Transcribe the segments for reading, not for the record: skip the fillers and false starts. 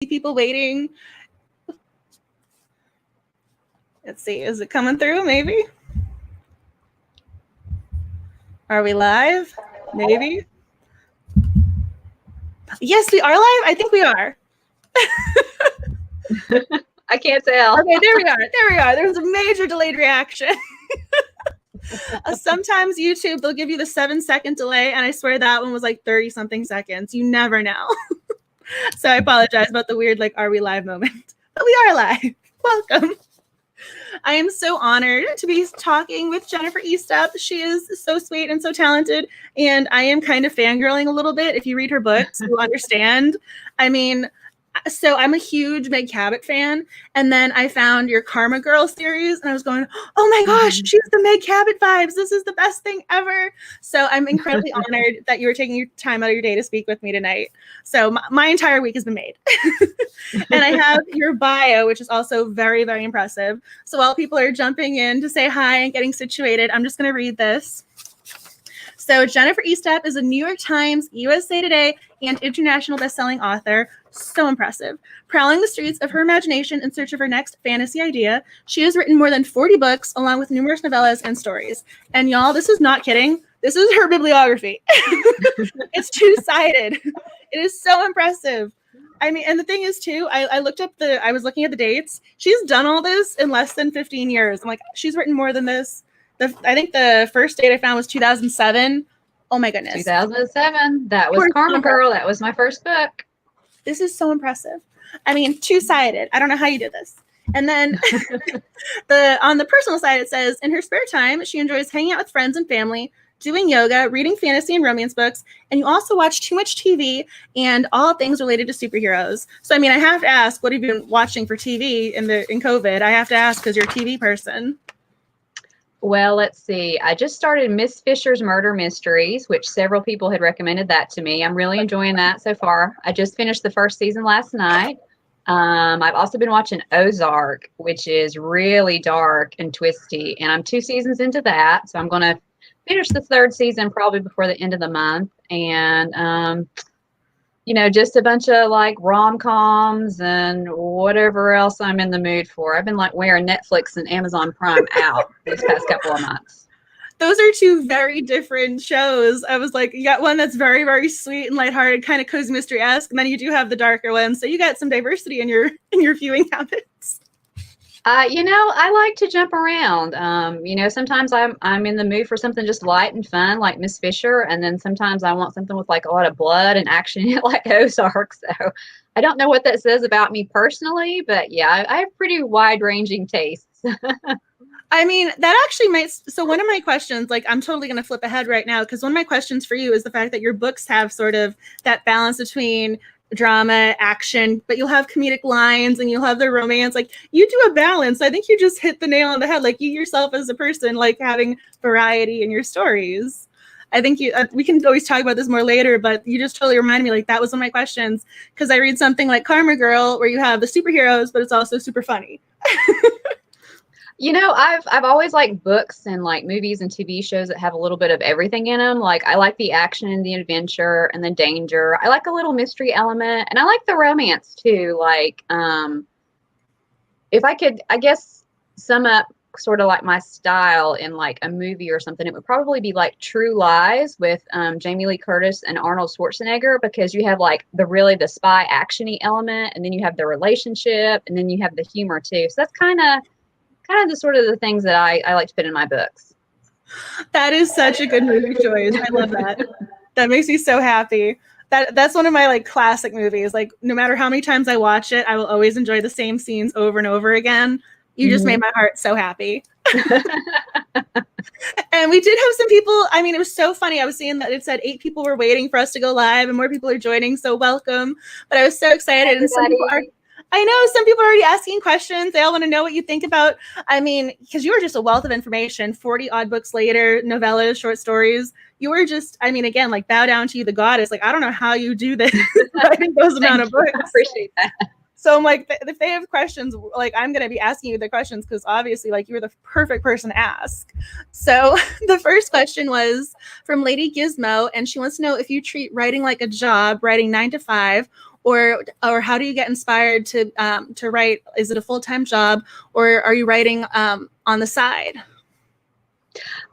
people waiting. Let's see, is it coming through? Maybe. Are we live? Maybe. Yes, we are live. I think we are. I can't tell. Okay, there we are. There we are. There's a major delayed reaction. Sometimes YouTube, they'll give you the 7-second delay, and I swear that one was like 30-something seconds. You never know. So I apologize about the weird, like, are we live moment? But we are live. Welcome. I am so honored to be talking with Jennifer Estep. She is so sweet and so talented, and I am kind of fangirling a little bit. If you read her books, you'll understand. I mean, so I'm a huge Meg Cabot fan, and then I found your Karma Girl series, and I was going, oh my gosh, she's the Meg Cabot vibes. This is the best thing ever. So I'm incredibly honored that you were taking your time out of your day to speak with me tonight. So my entire week has been made. And I have your bio, which is also very, very impressive. So while people are jumping in to say hi and getting situated, I'm just going to read this. So Jennifer Estep is a New York Times, USA Today, and international bestselling author. So impressive. Prowling the streets of her imagination in search of her next fantasy idea, she has written more than 40 books, along with numerous novellas and stories. And y'all, this is not kidding. This is her bibliography. It's two-sided. It is so impressive. I mean, and the thing is, too, I looked up I was looking at the dates. She's done all this in less than 15 years. I'm like, she's written more than this. I think the first date I found was 2007. Oh my goodness. 2007. That was Karma Girl. That was my first book. This is so impressive. I mean, two-sided. I don't know how you did this. And then on the personal side, it says, in her spare time, she enjoys hanging out with friends and family, doing yoga, reading fantasy and romance books, and you also watch too much TV and all things related to superheroes. So, I mean, I have to ask, what have you been watching for TV in COVID? I have to ask because you're a TV person. Well, let's see. I just started Miss Fisher's Murder Mysteries, which several people had recommended that to me. I'm really enjoying that so far. I just finished the first season last night. I've also been watching Ozark, which is really dark and twisty, and I'm 2 seasons into that. So I'm going to finish the 3rd season probably before the end of the month. And, you know, just a bunch of like rom-coms and whatever else I'm in the mood for. I've been like wearing Netflix and Amazon Prime out these past couple of months. Those are two very different shows. I was like, you got one that's very, very sweet and lighthearted, kind of cozy mystery-esque, and then you do have the darker one. So you got some diversity in your viewing habits. You know, I like to jump around. You know, sometimes I'm in the mood for something just light and fun, like Miss Fisher, and then sometimes I want something with like a lot of blood and action, like Ozark. So I don't know what that says about me personally, but yeah, I have pretty wide-ranging tastes. I mean, that actually might. So one of my questions, like, I'm totally going to flip ahead right now, because one of my questions for you is the fact that your books have sort of that balance between drama, action, but you'll have comedic lines and you'll have the romance. Like, you do a balance. I think you just hit the nail on the head. Like, you yourself as a person, like having variety in your stories. I think we can always talk about this more later, but you just totally remind me, like, that was one of my questions, because I read something like Karma Girl where you have the superheroes, but it's also super funny. You know, I've always liked books and like movies and TV shows that have a little bit of everything in them. Like, I like the action and the adventure and the danger. I like a little mystery element, and I like the romance too. Like, if I could, I guess, sum up sort of like my style in like a movie or something, it would probably be like True Lies with Jamie Lee Curtis and Arnold Schwarzenegger, because you have like the spy action-y element, and then you have the relationship, and then you have the humor too. So that's kind of the sort of the things that I like to put in my books. That is such a good movie choice. I love that. That makes me so happy. That's one of my like classic movies. Like, no matter how many times I watch it, I will always enjoy the same scenes over and over again. You just made my heart so happy. And we did have some people. I mean, it was so funny. I was seeing that it said 8 people were waiting for us to go live, and more people are joining. So welcome. But I was so excited. And some people I know some people are already asking questions. They all want to know what you think about. I mean, because you were just a wealth of information. 40 odd books later, novellas, short stories. You were just, I mean, again, like, bow down to you, the goddess. Like, I don't know how you do this. writing those amount of books. I appreciate that. So I'm like, if they have questions, like, I'm going to be asking you the questions, because obviously, like, you're the perfect person to ask. So the first question was from Lady Gizmo, and she wants to know if you treat writing like a job, writing 9 to 5, or how do you get inspired to write? Is it a full-time job, or are you writing on the side?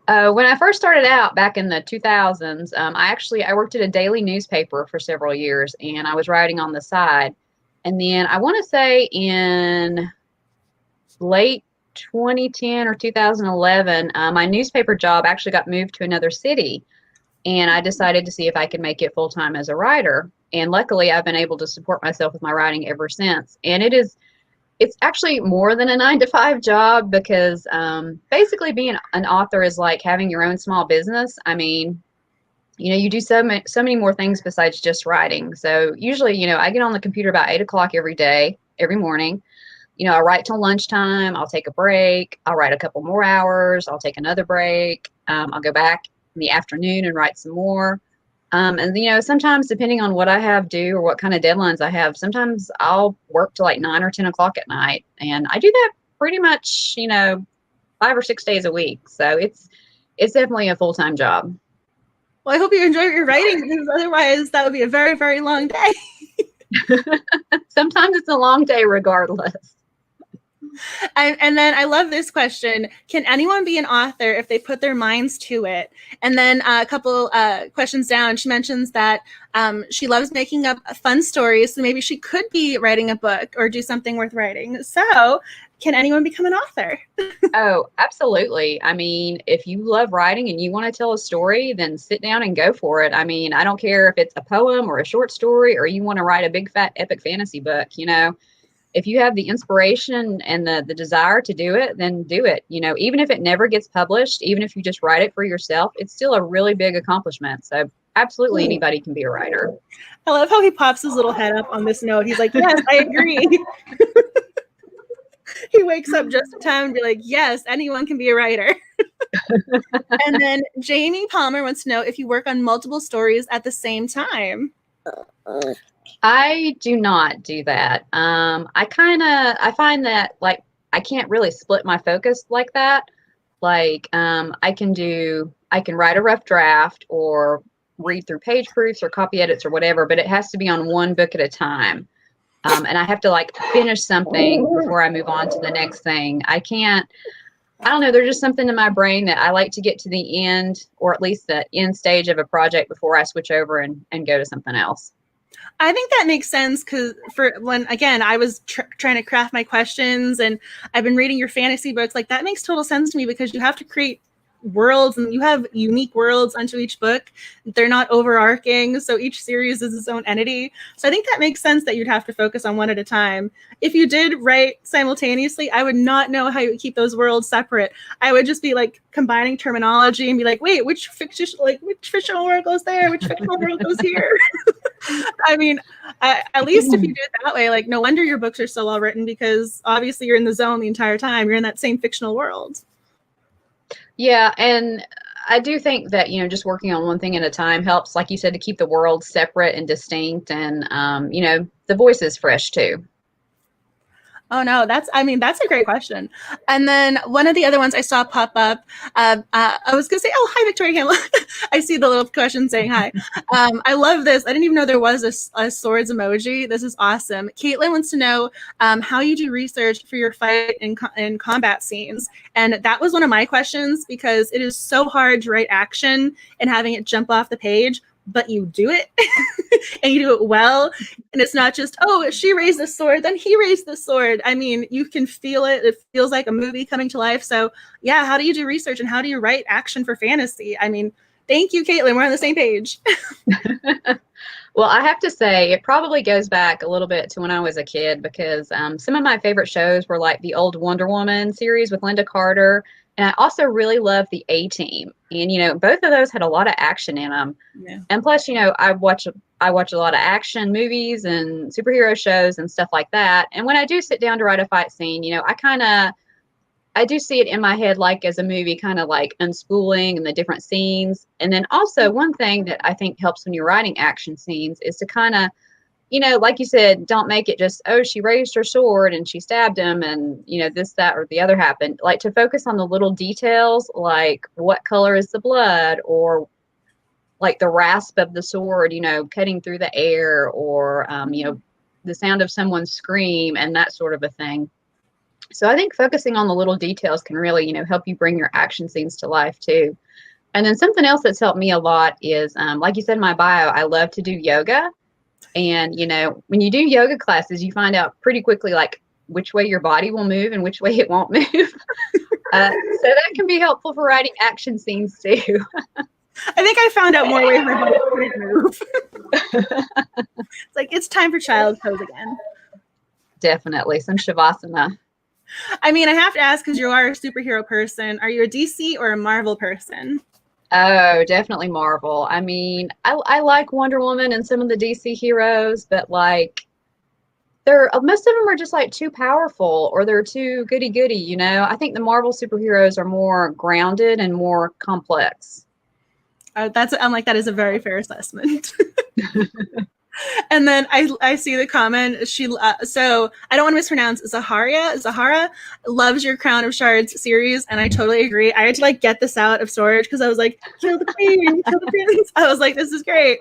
When I first started out back in the 2000s, I worked at a daily newspaper for several years, and I was writing on the side. And then I want to say in late 2010 or 2011, my newspaper job actually got moved to another city, and I decided to see if I could make it full time as a writer. And luckily, I've been able to support myself with my writing ever since. And it's actually more than a 9-to-5 job, because basically being an author is like having your own small business. I mean, you do so many more things besides just writing. So usually, I get on the computer about 8 o'clock every day, every morning. I write till lunchtime. I'll take a break. I'll write a couple more hours. I'll take another break. I'll go back in the afternoon and write some more. And sometimes depending on what I have due or what kind of deadlines I have, sometimes I'll work till like 9 or 10 o'clock at night. And I do that pretty much, 5 or 6 days a week. So it's definitely a full-time job. Well, I hope you enjoy your writing, because otherwise that would be a very, very long day. Sometimes it's a long day regardless. And then I love this question. Can anyone be an author if they put their minds to it? And then a couple questions down, she mentions that she loves making up fun stories. So maybe she could be writing a book or do something worth writing. So can anyone become an author? Oh, absolutely. I mean, if you love writing and you want to tell a story, then sit down and go for it. I mean, I don't care if it's a poem or a short story, or you want to write a big fat epic fantasy book. If you have the inspiration and the desire to do it, then do it. Even if it never gets published, even if you just write it for yourself, it's still a really big accomplishment. So absolutely anybody can be a writer. I love how he pops his little head up on this note. He's like, yes, I agree. He wakes up just in time to be like, yes, anyone can be a writer. And then Jamie Palmer wants to know if you work on multiple stories at the same time. I do not do that. I find that like I can't really split my focus like that. Like I can write a rough draft or read through page proofs or copy edits or whatever, but it has to be on one book at a time. And I have to like finish something before I move on to the next thing. I don't know. There's just something in my brain that I like to get to the end, or at least the end stage of a project before I switch over and go to something else. I think that makes sense, because I was trying to craft my questions, and I've been reading your fantasy books, like that makes total sense to me, because you have to create worlds, and you have unique worlds onto each book. They're not overarching, so each series is its own entity. So I think that makes sense that you'd have to focus on one at a time. If you did write simultaneously, I would not know how you would keep those worlds separate. I would just be like combining terminology and be like, wait, which fictional world goes there? Which fictional world goes here? I mean, at least if you do it that way, like no wonder your books are so well written, because obviously you're in the zone the entire time. You're in that same fictional world. Yeah, and I do think that, just working on one thing at a time helps, like you said, to keep the world separate and distinct, and, the voices fresh too. Oh, no, that's a great question. And then one of the other ones I saw pop up, I was going to say, oh, hi, Victoria Campbell. I see the little question saying hi. I love this. I didn't even know there was a swords emoji. This is awesome. Caitlin wants to know how you do research for your fight and combat scenes. And that was one of my questions, because it is so hard to write action and having it jump off the page, but you do it and you do it well. And it's not just, oh, she raised the sword, then he raised the sword. I mean, you can feel it. It feels like a movie coming to life. So yeah, how do you do research and how do you write action for fantasy? I mean, thank you, Caitlin. We're on the same page. Well, I have to say, it probably goes back a little bit to when I was a kid, because some of my favorite shows were like the old Wonder Woman series with Linda Carter. And I also really loved the A-Team. And, both of those had a lot of action in them. Yeah. And plus, I watch a lot of action movies and superhero shows and stuff like that. And when I do sit down to write a fight scene, I do see it in my head like as a movie, kind of like unspooling and the different scenes. And then also one thing that I think helps when you're writing action scenes is to kind of, like you said, don't make it just, oh, she raised her sword and she stabbed him and, this, that, or the other happened. Like to focus on the little details, like what color is the blood, or like the rasp of the sword, cutting through the air, or, the sound of someone's scream and that sort of a thing. So I think focusing on the little details can really, help you bring your action scenes to life too. And then something else that's helped me a lot is, like you said in my bio, I love to do yoga. And, when you do yoga classes, you find out pretty quickly, like, which way your body will move and which way it won't move. So that can be helpful for writing action scenes too. I think I found out more ways my body couldn't move. It's like, it's time for child pose again. Definitely. Some Shavasana. I mean, I have to ask, because you are a superhero person, are you a DC or a Marvel person? Oh, definitely Marvel. I mean, I like Wonder Woman and some of the DC heroes, but like, most of them are just like too powerful, or they're too goody-goody, I think the Marvel superheroes are more grounded and more complex. I'm like, that is a very fair assessment. And then I see the comment. So I don't want to mispronounce. Zahara loves your Crown of Shards series, and I totally agree. I had to like get this out of storage because I was like, kill the queen, kill the prince. I was like, this is great.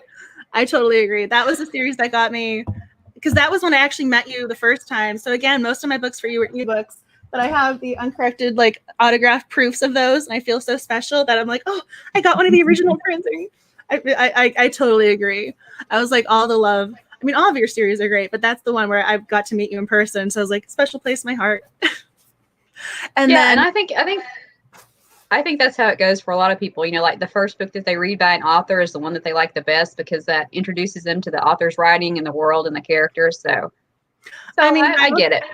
I totally agree. That was the series that got me, because that was when I actually met you the first time. So again, most of my books for you were ebooks, but I have the uncorrected like autographed proofs of those, and I feel so special that I'm like, oh, I got one of the original printing. I totally agree. I was like, all the love. I mean, all of your series are great, but that's the one where I've got to meet you in person. So I was like, special place in my heart. And I think that's how it goes for a lot of people. Like the first book that they read by an author is the one that they like the best, because that introduces them to the author's writing and the world and the characters. So I mean, I get it.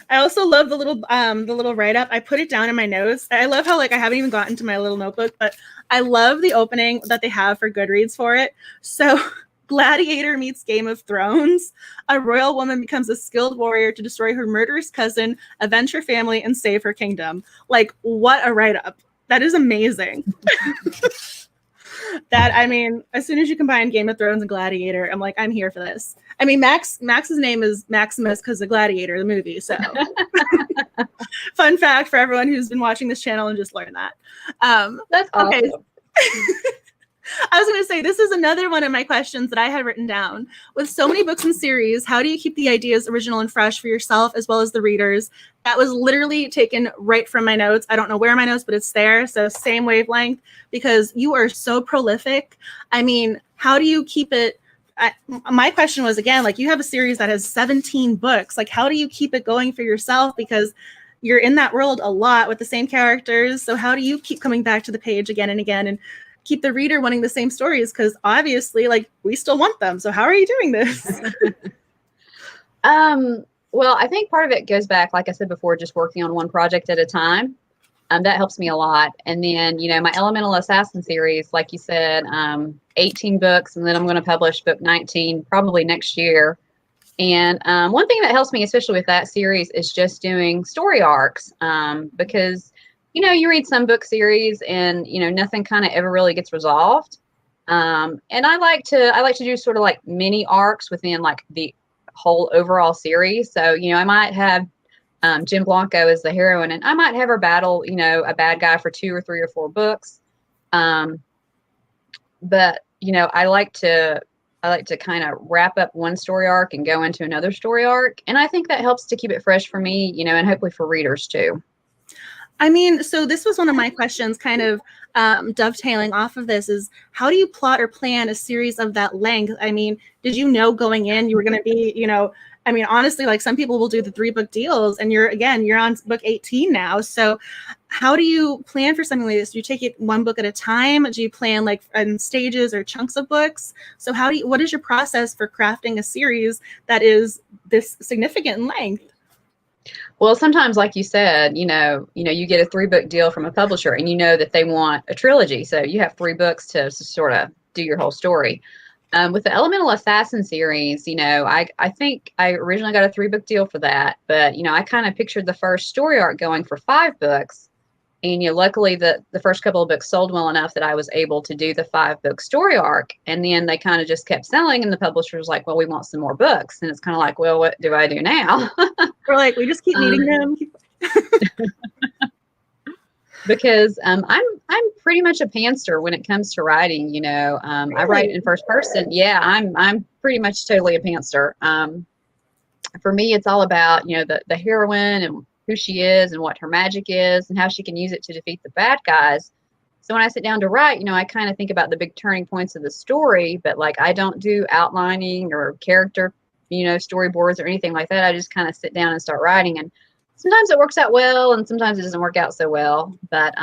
I also love the little write-up. I put it down in my notes. I love how like I haven't even gotten to my little notebook, but I love the opening that they have for Goodreads for it. So Gladiator meets Game of Thrones. A royal woman becomes a skilled warrior to destroy her murderous cousin, avenge her family, and save her kingdom. Like, what a write-up. That is amazing. That, I mean, as soon as you combine Game of Thrones and Gladiator, I'm like, I'm here for this. I mean, Max's name is Maximus because of Gladiator, the movie. So, fun fact for everyone who's been watching this channel and just learned that. That's awesome. Okay. I was going to say, this is another one of my questions that I had written down. With so many books and series, how do you keep the ideas original and fresh for yourself as well as the readers? That was literally taken right from my notes. I don't know where my notes, but it's there. So same wavelength, because you are so prolific. I mean, how do you keep it? My question was, again, like, you have a series that has 17 books. Like, how do you keep it going for yourself? Because you're in that world a lot with the same characters. So how do you keep coming back to the page again and again and keep the reader wanting the same stories? Because obviously, like, we still want them. So how are you doing this? Well, I think part of it goes back, like I said before, just working on one project at a time. That helps me a lot. And then, my Elemental Assassin series, like you said, 18 books, and then I'm going to publish book 19 probably next year. And one thing that helps me, especially with that series, is just doing story arcs, because you read some book series and, nothing kind of ever really gets resolved. And I like to do sort of like mini arcs within like the whole overall series. So, I might have Jim Blanco as the heroine, and I might have her battle, a bad guy for 2 or 3 or 4 books. But, I like to kind of wrap up one story arc and go into another story arc. And I think that helps to keep it fresh for me, and hopefully for readers too. I mean, so this was one of my questions, kind of dovetailing off of this, is how do you plot or plan a series of that length? I mean, did you know going in you were going to be, I mean, honestly, like, some people will do the 3-book deals, and you're on book 18 now. So how do you plan for something like this? Do you take it one book at a time? Do you plan like in stages or chunks of books? So what is your process for crafting a series that is this significant in length? Well, sometimes, like you said, you get a 3-book deal from a publisher, and you know that they want a trilogy. So you have 3 books to sort of do your whole story. With the Elemental Assassin series, I think I originally got a 3-book deal for that. But, I kind of pictured the first story arc going for 5 books. And, luckily the first couple of books sold well enough that I was able to do the 5-book story arc. And then they kind of just kept selling, and the publisher was like, well, we want some more books. And it's kind of like, well, what do I do now? We're like, we just keep needing them. Because I'm pretty much a pantser when it comes to writing. You know, I write in first person. Yeah, I'm pretty much totally a pantser. For me, it's all about, you know, the heroine and who she is and what her magic is and how she can use it to defeat the bad guys. So when I sit down to write, you know, I kind of think about the big turning points of the story, but like I don't do outlining or character, you know, storyboards or anything like that. I just kind of sit down and start writing, and sometimes it works out well and sometimes it doesn't work out so well. But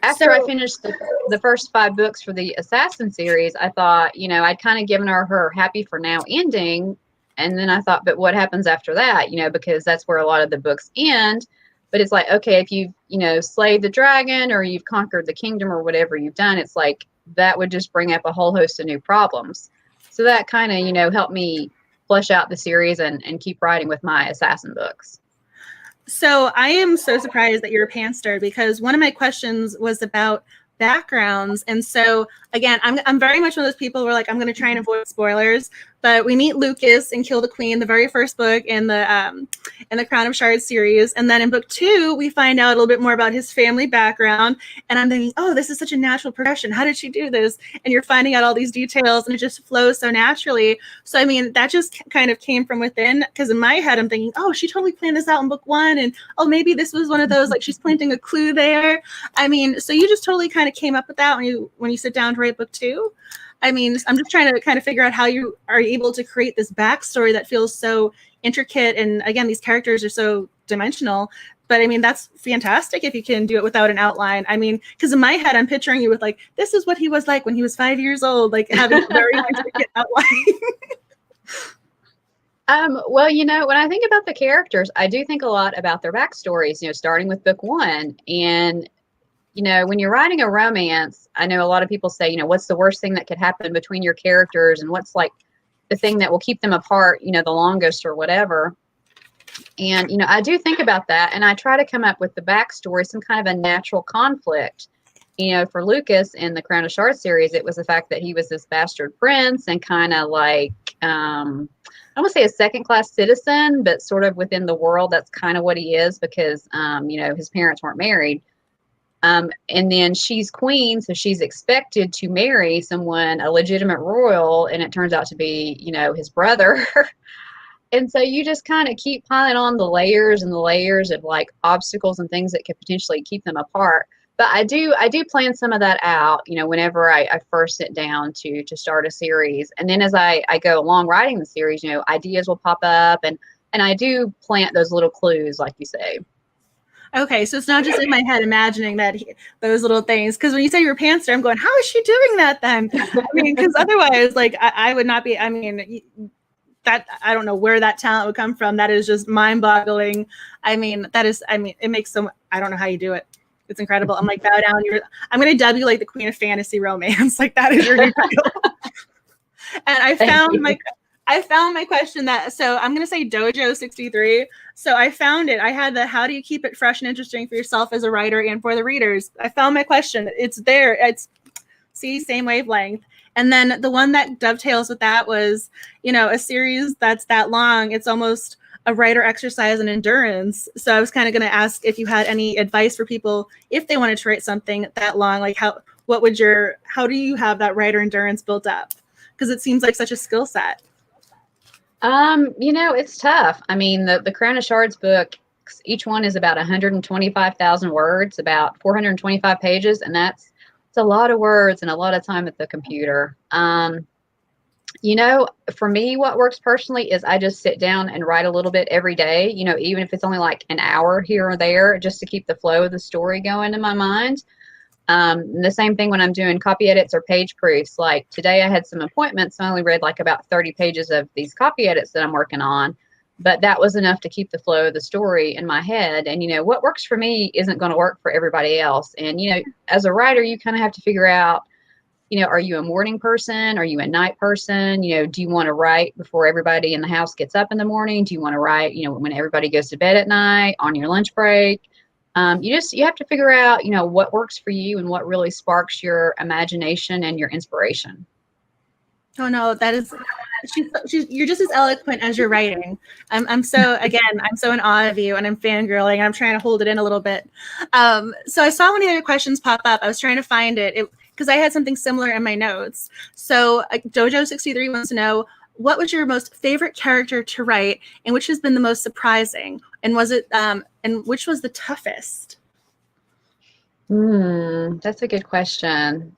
after I finished the first 5 books for the Assassin series, I thought, you know, I'd kind of given her happy for now ending. And then I thought, but what happens after that? You know, because that's where a lot of the books end. But it's like, okay, if you've, you know, slayed the dragon or you've conquered the kingdom or whatever you've done, it's like that would just bring up a whole host of new problems. So that kind of, you know, helped me flesh out the series and keep writing with my Assassin books. So I am so surprised that you're a pantser, because one of my questions was about backgrounds. And so again, I'm very much one of those people where like I'm going to try and avoid spoilers, but we meet Lucas and kill the queen, the very first book in the Crown of Shards series, and then in book 2 we find out a little bit more about his family background, and I'm thinking, oh, this is such a natural progression. How did she do this? And you're finding out all these details and it just flows so naturally. So I mean, that just kind of came from within, because in my head I'm thinking, oh, she totally planned this out in book 1, and oh, maybe this was one of those, like she's planting a clue there. I mean, so you just totally kind of came up with that when you sit down to write book 2. I mean, I'm just trying to kind of figure out how you are able to create this backstory that feels so intricate. And again, these characters are so dimensional. But I mean, that's fantastic if you can do it without an outline. I mean, because in my head, I'm picturing you with like, this is what he was like when he was 5 years old, like having a very intricate outline. Well, you know, when I think about the characters, I do think a lot about their backstories, you know, starting with book 1. And you know, when you're writing a romance, I know a lot of people say, you know, what's the worst thing that could happen between your characters and what's like the thing that will keep them apart, you know, the longest or whatever. And, you know, I do think about that, and I try to come up with the backstory, some kind of a natural conflict. You know, for Lucas in the Crown of Shards series, it was the fact that he was this bastard prince and kind of like, I don't want to say a second-class citizen, but sort of within the world, that's kind of what he is, because, you know, his parents weren't married. And then she's queen, so she's expected to marry someone, a legitimate royal, and it turns out to be, you know, his brother. And so you just kind of keep piling on the layers and the layers of like obstacles and things that could potentially keep them apart. But I do plan some of that out, you know, whenever I first sit down to start a series. And then as I go along writing the series, you know, ideas will pop up, and I do plant those little clues, like you say. Okay, so it's not just in my head imagining that those little things. Because when you say you're a pantser, I'm going, how is she doing that then? I mean, because otherwise, like, I would not be. I mean, that I don't know where that talent would come from. That is just mind-boggling. I mean, that is. I mean, it makes so. I don't know how you do it. It's incredible. I'm like, bow down. I'm going to dub you like the queen of fantasy romance. Like that is your new title. And I found my question so I'm going to say Dojo 63. So I found it. I had how do you keep it fresh and interesting for yourself as a writer and for the readers? I found my question. It's there. Same wavelength. And then the one that dovetails with that was, you know, a series that's that long. It's almost a writer exercise in endurance. So I was kind of going to ask if you had any advice for people if they wanted to write something that long, like how do you have that writer endurance built up? Because it seems like such a skill set. You know, it's tough. I mean, the Crown of Shards book, each one is about 125,000 words, about 425 pages, and it's a lot of words and a lot of time at the computer. You know, for me, what works personally is I just sit down and write a little bit every day, you know, even if it's only like an hour here or there, just to keep the flow of the story going in my mind. The same thing when I'm doing copy edits or page proofs. Like today I had some appointments, so I only read like about 30 pages of these copy edits that I'm working on, but that was enough to keep the flow of the story in my head. And, you know, what works for me isn't going to work for everybody else. And, you know, as a writer, you kind of have to figure out, you know, are you a morning person? Are you a night person? You know, do you want to write before everybody in the house gets up in the morning? Do you want to write, you know, when everybody goes to bed at night, on your lunch break? You have to figure out, you know, what works for you and what really sparks your imagination and your inspiration. Oh no, that is you're just as eloquent as you're writing. I'm so in awe of you, and I'm fangirling, and I'm trying to hold it in a little bit. So I saw one of the other questions pop up. I was trying to find it because I had something similar in my notes. So Jojo63 wants to know, what was your most favorite character to write, and which has been the most surprising, and which was the toughest? That's a good question.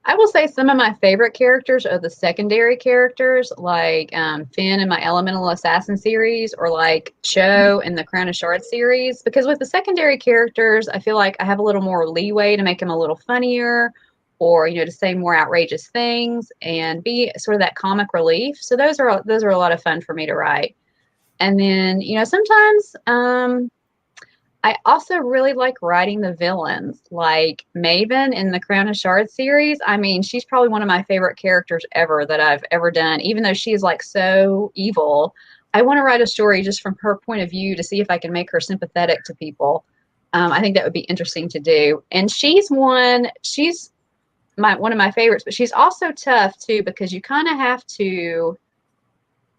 I will say some of my favorite characters are the secondary characters, like Finn in my Elemental Assassin series, or like Cho in the Crown of Shards series. Because with the secondary characters, I feel like I have a little more leeway to make them a little funnier, or to say more outrageous things and be sort of that comic relief. So those are a lot of fun for me to write. And then sometimes I also really like writing the villains, like Maven in the Crown of Shards series. I mean, she's probably one of my favorite characters ever that I've ever done, even though she is like so evil. I want to write a story just from her point of view to see if I can make her sympathetic to people. I think that would be interesting to do. And she's one of my favorites, but she's also tough too, because you kind of have to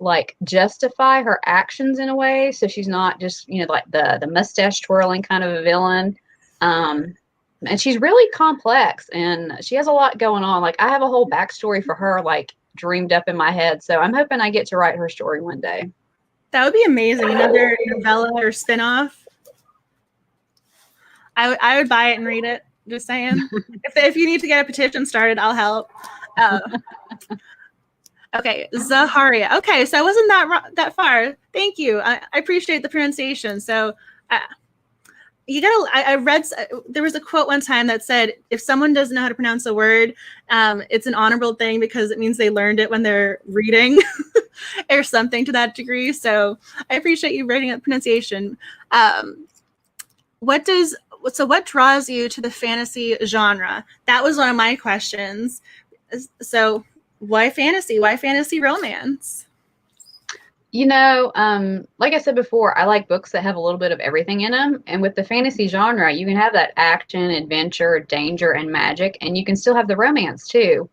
like justify her actions in a way, so she's not just like the mustache twirling kind of a villain, and she's really complex and she has a lot going on. Like I have a whole backstory for her like dreamed up in my head, so I'm hoping I get to write her story one day. That would be amazing. Another novella or spin-off. I would buy it and read it, just saying. if you need to get a petition started, I'll help. Okay, Zaharia. Okay, so I wasn't that far. Thank you. I appreciate the pronunciation. So I read, there was a quote one time that said, if someone doesn't know how to pronounce a word, it's an honorable thing because it means they learned it when they're reading or something to that degree. So I appreciate you writing up pronunciation. What draws you to the fantasy genre? That was one of my questions. So why fantasy? Why fantasy romance? Like I said before, I like books that have a little bit of everything in them. And with the fantasy genre, you can have that action, adventure, danger, and magic, and you can still have the romance too.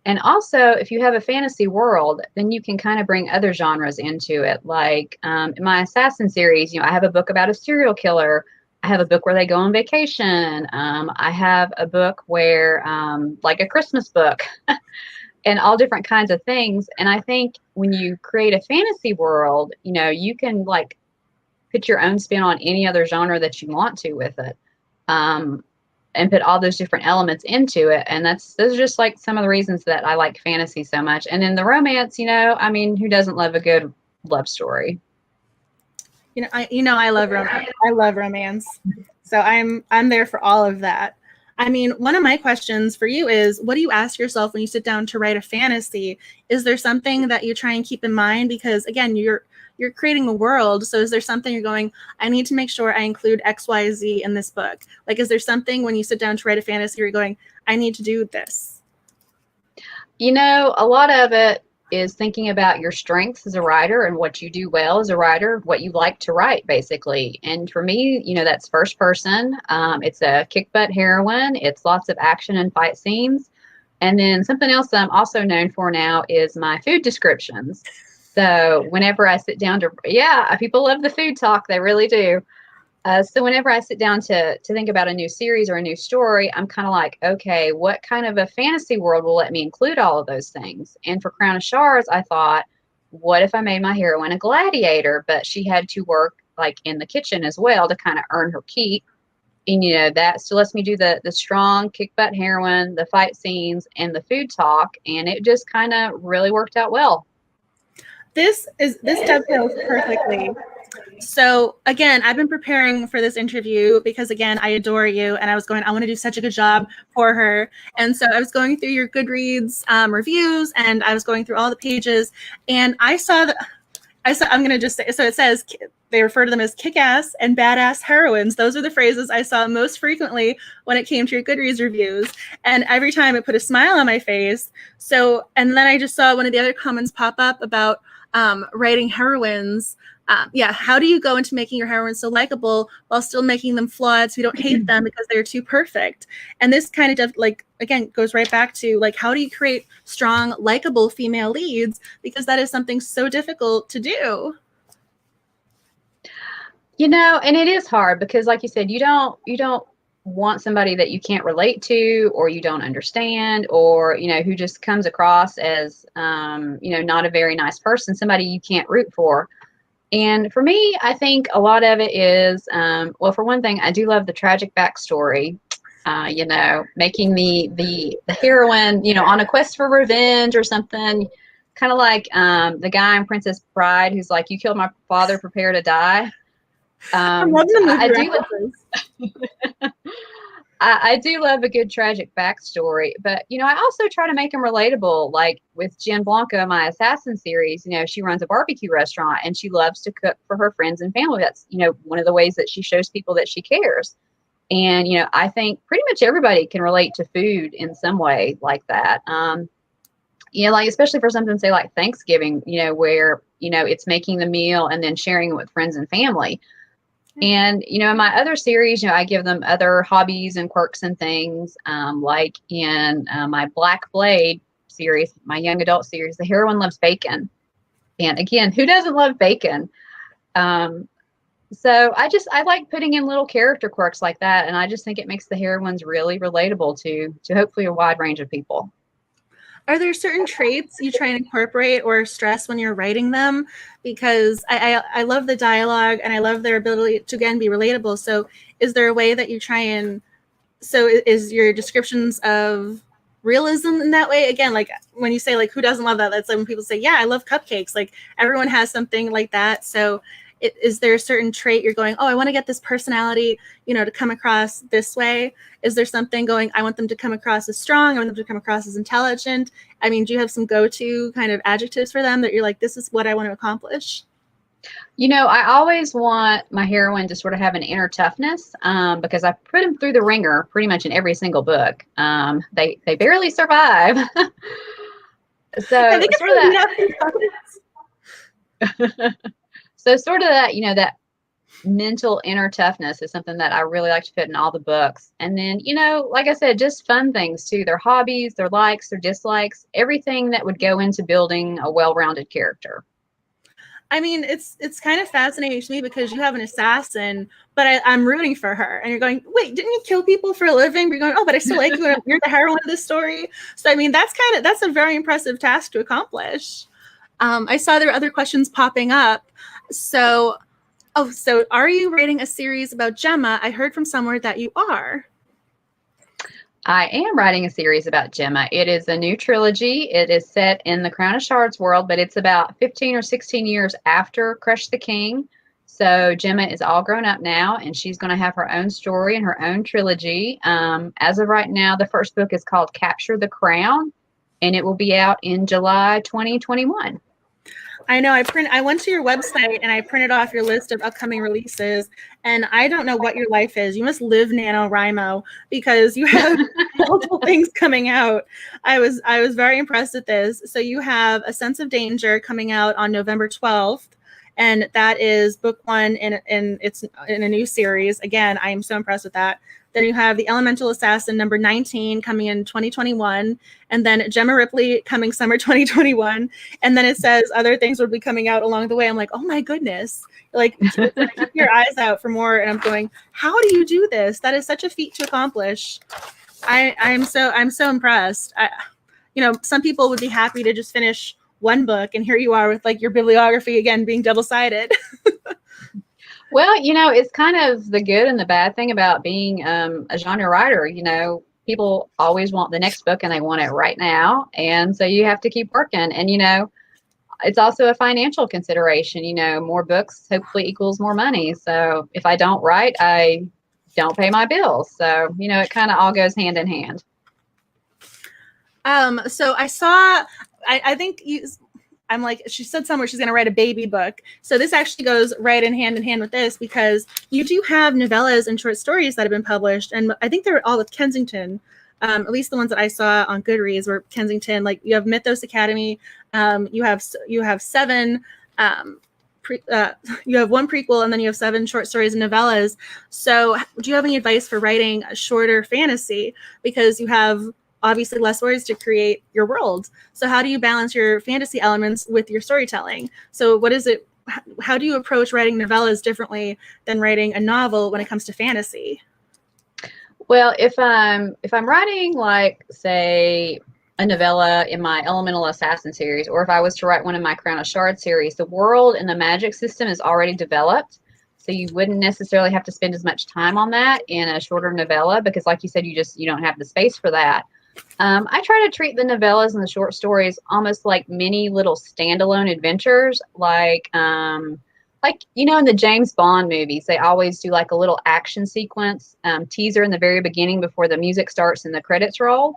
And also, if you have a fantasy world, then you can kind of bring other genres into it. Like in my Assassin series, I have a book about a serial killer. I have a book where they go on vacation. I have a book where, like a Christmas book. And all different kinds of things. And I think when you create a fantasy world, you can like put your own spin on any other genre that you want to with it, and put all those different elements into it. And those are just like some of the reasons that I like fantasy so much. And then the romance, I mean, who doesn't love a good love story? I love romance. I love romance. So I'm there for all of that. I mean, one of my questions for you is, what do you ask yourself when you sit down to write a fantasy? Is there something that you try and keep in mind? Because again, you're creating a world. So is there something you're going, I need to make sure I include X, Y, Z in this book? Like, is there something when you sit down to write a fantasy, you're going, I need to do this? A lot of it is thinking about your strengths as a writer and what you do well as a writer, what you like to write, basically. And for me, that's first person. It's a kick butt heroine. It's lots of action and fight scenes. And then something else that I'm also known for now is my food descriptions. So whenever I sit down people love the food talk. They really do. So whenever I sit down to think about a new series or a new story, I'm kind of like, okay, what kind of a fantasy world will let me include all of those things? And for Crown of Shards, I thought, what if I made my heroine a gladiator, but she had to work like in the kitchen as well to kind of earn her keep? And that still lets me do the strong kick butt heroine, the fight scenes, and the food talk, and it just kind of really worked out well. This dovetails perfectly. So again, I've been preparing for this interview because again, I adore you, and I was going, I want to do such a good job for her. And so I was going through your Goodreads reviews, and I was going through all the pages, and I'm going to just say, so it says they refer to them as kick-ass and badass heroines. Those are the phrases I saw most frequently when it came to your Goodreads reviews. And every time it put a smile on my face. So, and then I just saw one of the other comments pop up about writing heroines Yeah, how do you go into making your heroines so likable while still making them flawed so you don't hate them because they're too perfect? And this kind of like, again, goes right back to like, how do you create strong, likable female leads? Because that is something so difficult to do. And it is hard because, like you said, you don't want somebody that you can't relate to, or you don't understand, or who just comes across as not a very nice person, somebody you can't root for. And for me, I think a lot of it is, well, for one thing, I do love the tragic backstory. Making the heroine, on a quest for revenge or something, kind of like the guy in Princess Bride who's like, "You killed my father, prepare to die." I love the movie I do love a good tragic backstory, but I also try to make them relatable. Like with Jen Blanco, my assassin series, she runs a barbecue restaurant and she loves to cook for her friends and family. That's one of the ways that she shows people that she cares. And I think pretty much everybody can relate to food in some way like that. Like especially for something, say like Thanksgiving, where it's making the meal and then sharing it with friends and family. And, in my other series, I give them other hobbies and quirks and things, like in my Black Blade series, my young adult series, the heroine loves bacon. And again, who doesn't love bacon? So I like putting in little character quirks like that. And I just think it makes the heroines really relatable to hopefully a wide range of people. Are there certain traits you try and incorporate or stress when you're writing them? Because I love the dialogue and I love their ability to, again, be relatable. So is there a way that you try and, so is your descriptions of realism in that way? Again, like when you say like, who doesn't love that? That's like when people say, yeah, I love cupcakes. Like everyone has something like that. So is there a certain trait you're going, oh, I want to get this personality, to come across this way? Is there something going, I want them to come across as strong, I want them to come across as intelligent? I mean, do you have some go-to kind of adjectives for them that you're like, this is what I want to accomplish? I always want my heroine to sort of have an inner toughness, because I put them through the ringer pretty much in every single book. They barely survive. So I think sort of that. So sort of that, that mental inner toughness is something that I really like to put in all the books. And then, like I said, just fun things too, their hobbies, their likes, their dislikes, everything that would go into building a well-rounded character. I mean, it's kind of fascinating to me because you have an assassin, but I'm rooting for her. And you're going, wait, didn't you kill people for a living? But you're going, oh, but I still like you. You're the heroine of this story. So, I mean, that's a very impressive task to accomplish. I saw there were other questions popping up. So are you writing a series about Gemma? I heard from somewhere that you are. I am writing a series about Gemma. It is a new trilogy. It is set in the Crown of Shards world, but it's about 15 or 16 years after Crush the King. So Gemma is all grown up now, and she's going to have her own story and her own trilogy. As of right now, the first book is called Capture the Crown, and it will be out in July 2021. I know I went to your website and I printed off your list of upcoming releases, and I don't know what your life is. You must live NaNoWriMo because you have multiple things coming out. I was very impressed at this. So you have A Sense of Danger coming out on November 12th, and that is book 1 in it's in a new series. Again, I am so impressed with that. Then you have The Elemental Assassin number 19 coming in 2021. And then Gemma Ripley coming summer 2021. And then it says other things will be coming out along the way. I'm like, oh my goodness. Like, keep your eyes out for more. And I'm going, how do you do this? That is such a feat to accomplish. I'm so impressed. Some people would be happy to just finish one book. And here you are with like your bibliography again being double-sided. Well, it's kind of the good and the bad thing about being a genre writer. People always want the next book and they want it right now. And so you have to keep working. And, it's also a financial consideration. More books hopefully equals more money. So if I don't write, I don't pay my bills. So, it kind of all goes hand in hand. So I saw, I think I'm like, she said somewhere she's going to write a baby book. So this actually goes right in hand with this because you do have novellas and short stories that have been published. And I think they're all with Kensington. At least the ones that I saw on Goodreads were Kensington. Like you have Mythos Academy. You have 7 you have one prequel and then you have 7 short stories and novellas. So do you have any advice for writing a shorter fantasy? Because you have obviously less words to create your world. So how do you balance your fantasy elements with your storytelling? So what is it? How do you approach writing novellas differently than writing a novel when it comes to fantasy? Well, if I'm writing, like, say, a novella in my Elemental Assassin series, or if I was to write one in my Crown of Shards series, the world and the magic system is already developed. So you wouldn't necessarily have to spend as much time on that in a shorter novella, because like you said, you don't have the space for that. I try to treat the novellas and the short stories almost like mini little standalone adventures, like in the James Bond movies, they always do like a little action sequence teaser in the very beginning before the music starts and the credits roll.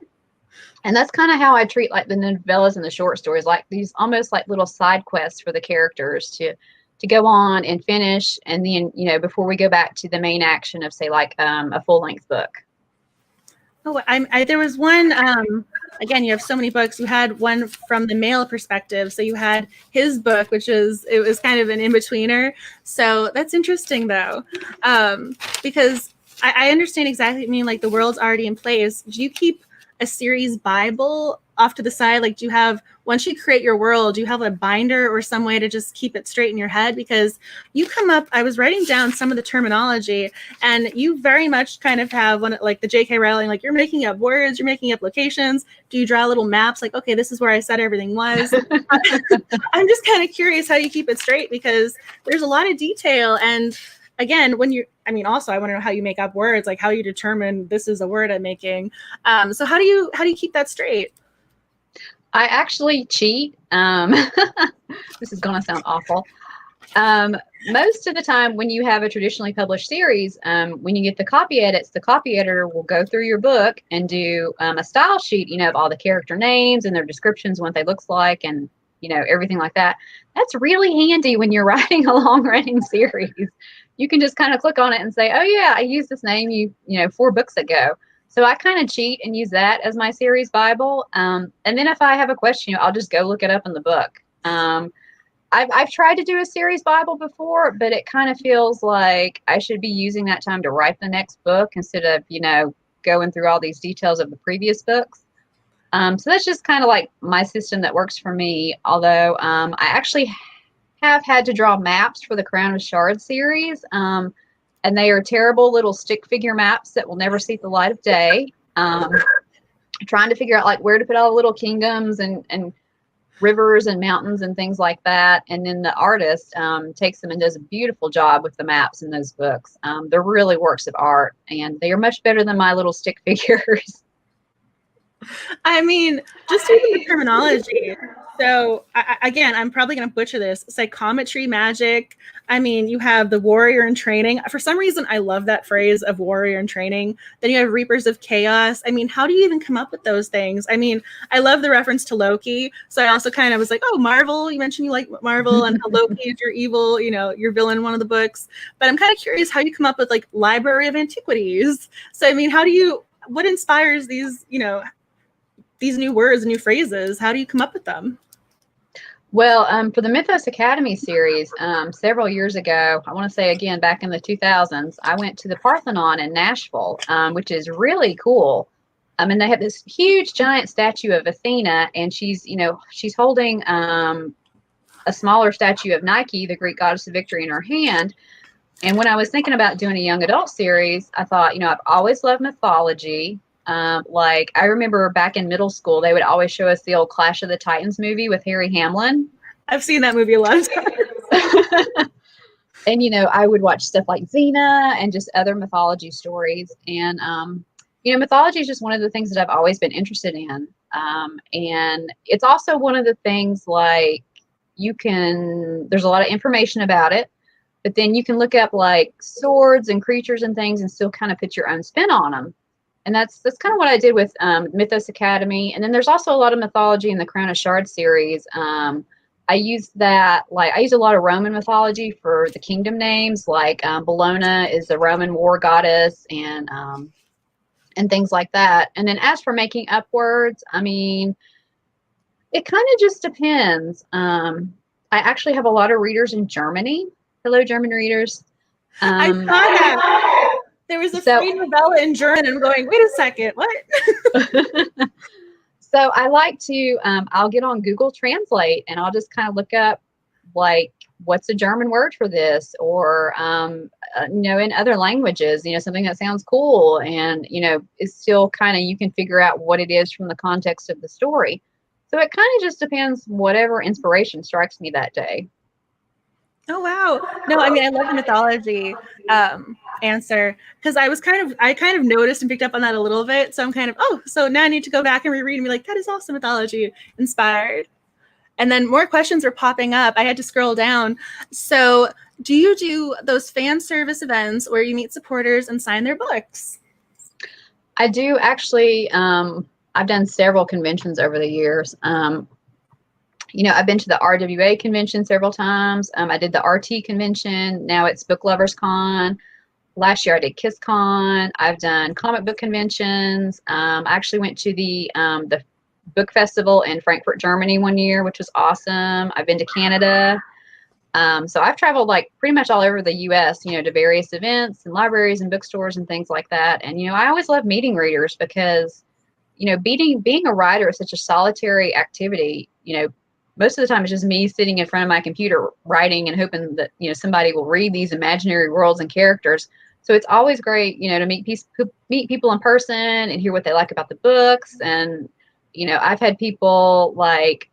And that's kind of how I treat like the novellas and the short stories, like these almost like little side quests for the characters to go on and finish, and then before we go back to the main action of, say, like a full-length book. Oh, there was one, again, you have so many books. You had one from the male perspective. So you had his book, it was kind of an in-betweener. So that's interesting, though, because I understand exactly what you mean, like the world's already in place. Do you keep a series Bible off to the side? Like, once you create your world, do you have a binder or some way to just keep it straight in your head? Because I was writing down some of the terminology, and you very much kind of have one, like the J.K. Rowling, like you're making up words, you're making up locations. Do you draw little maps? Like, okay, this is where I said everything was. I'm just kind of curious how you keep it straight, because there's a lot of detail. And again, also I want to know how you make up words, like how you determine this is a word I'm making. So how do you keep that straight? I actually cheat. This is going to sound awful. Most of the time when you have a traditionally published series, when you get the copy edits, the copy editor will go through your book and do a style sheet, of all the character names and their descriptions, what they look like, and, everything like that. That's really handy when you're writing a long-running series. You can just kind of click on it and say, oh, yeah, I used this name 4 books ago. So I kind of cheat and use that as my series Bible. And then if I have a question, I'll just go look it up in the book. I've tried to do a series Bible before, but it kind of feels like I should be using that time to write the next book instead of, going through all these details of the previous books. So that's just kind of like my system that works for me. Although I actually have had to draw maps for the Crown of Shards series. And they are terrible little stick figure maps that will never see the light of day. Trying to figure out like where to put all the little kingdoms and rivers and mountains and things like that. And then the artist takes them and does a beautiful job with the maps in those books. They're really works of art, and they are much better than my little stick figures. I mean, just even the terminology. So again, I'm probably going to butcher this. Psychometry magic. I mean, you have the warrior in training. For some reason, I love that phrase of warrior in training. Then you have reapers of chaos. I mean, how do you even come up with those things? I mean, I love the reference to Loki. So I also kind of was like, oh, Marvel. You mentioned you like Marvel and how Loki is your evil, your villain in one of the books. But I'm kind of curious how you come up with like Library of Antiquities. So, I mean, what inspires these new words, new phrases? How do you come up with them? Well, for the Mythos Academy series, several years ago, I want to say again, back in the 2000s, I went to the Parthenon in Nashville, which is really cool. And they have this huge giant statue of Athena, and she's holding a smaller statue of Nike, the Greek goddess of victory, in her hand. And when I was thinking about doing a young adult series, I thought, I've always loved mythology. Like I remember back in middle school, they would always show us the old Clash of the Titans movie with Harry Hamlin. I've seen that movie a lot of times. And, I would watch stuff like Xena and just other mythology stories. And, mythology is just one of the things that I've always been interested in. And it's also one of the things like there's a lot of information about it, but then you can look up like swords and creatures and things and still kind of put your own spin on them. And that's kind of what I did with Mythos Academy. And then there's also a lot of mythology in the Crown of Shards series. I use a lot of Roman mythology for the kingdom names, like Bellona is the Roman war goddess, and things like that. And then as for making up words, I mean, it kind of just depends. I actually have a lot of readers in Germany. Hello, German readers. I saw that. There was a free novella in German, and I'm going, wait a second, what? So I like to, I'll get on Google Translate and I'll just kind of look up, like, what's a German word for this? Or, in other languages, something that sounds cool and, is still kind of, you can figure out what it is from the context of the story. So it kind of just depends, whatever inspiration strikes me that day. Oh, wow. No, I mean, I love the mythology answer, because I kind of noticed and picked up on that a little bit. So I'm kind of, so now I need to go back and reread and be like, that is also mythology inspired. And then more questions were popping up. I had to scroll down. So do you do those fan service events where you meet supporters and sign their books? I do actually. I've done several conventions over the years. I've been to the RWA convention several times. I did the RT convention. Now it's Book Lovers Con. Last year I did KissCon. I've done comic book conventions. I actually went to the book festival in Frankfurt, Germany one year, which was awesome. I've been to Canada. So I've traveled like pretty much all over the US, to various events and libraries and bookstores and things like that. And, I always love meeting readers because, being a writer is such a solitary activity. Most of the time it's just me sitting in front of my computer writing and hoping that, somebody will read these imaginary worlds and characters. So it's always great, to meet people in person and hear what they like about the books. And, I've had people like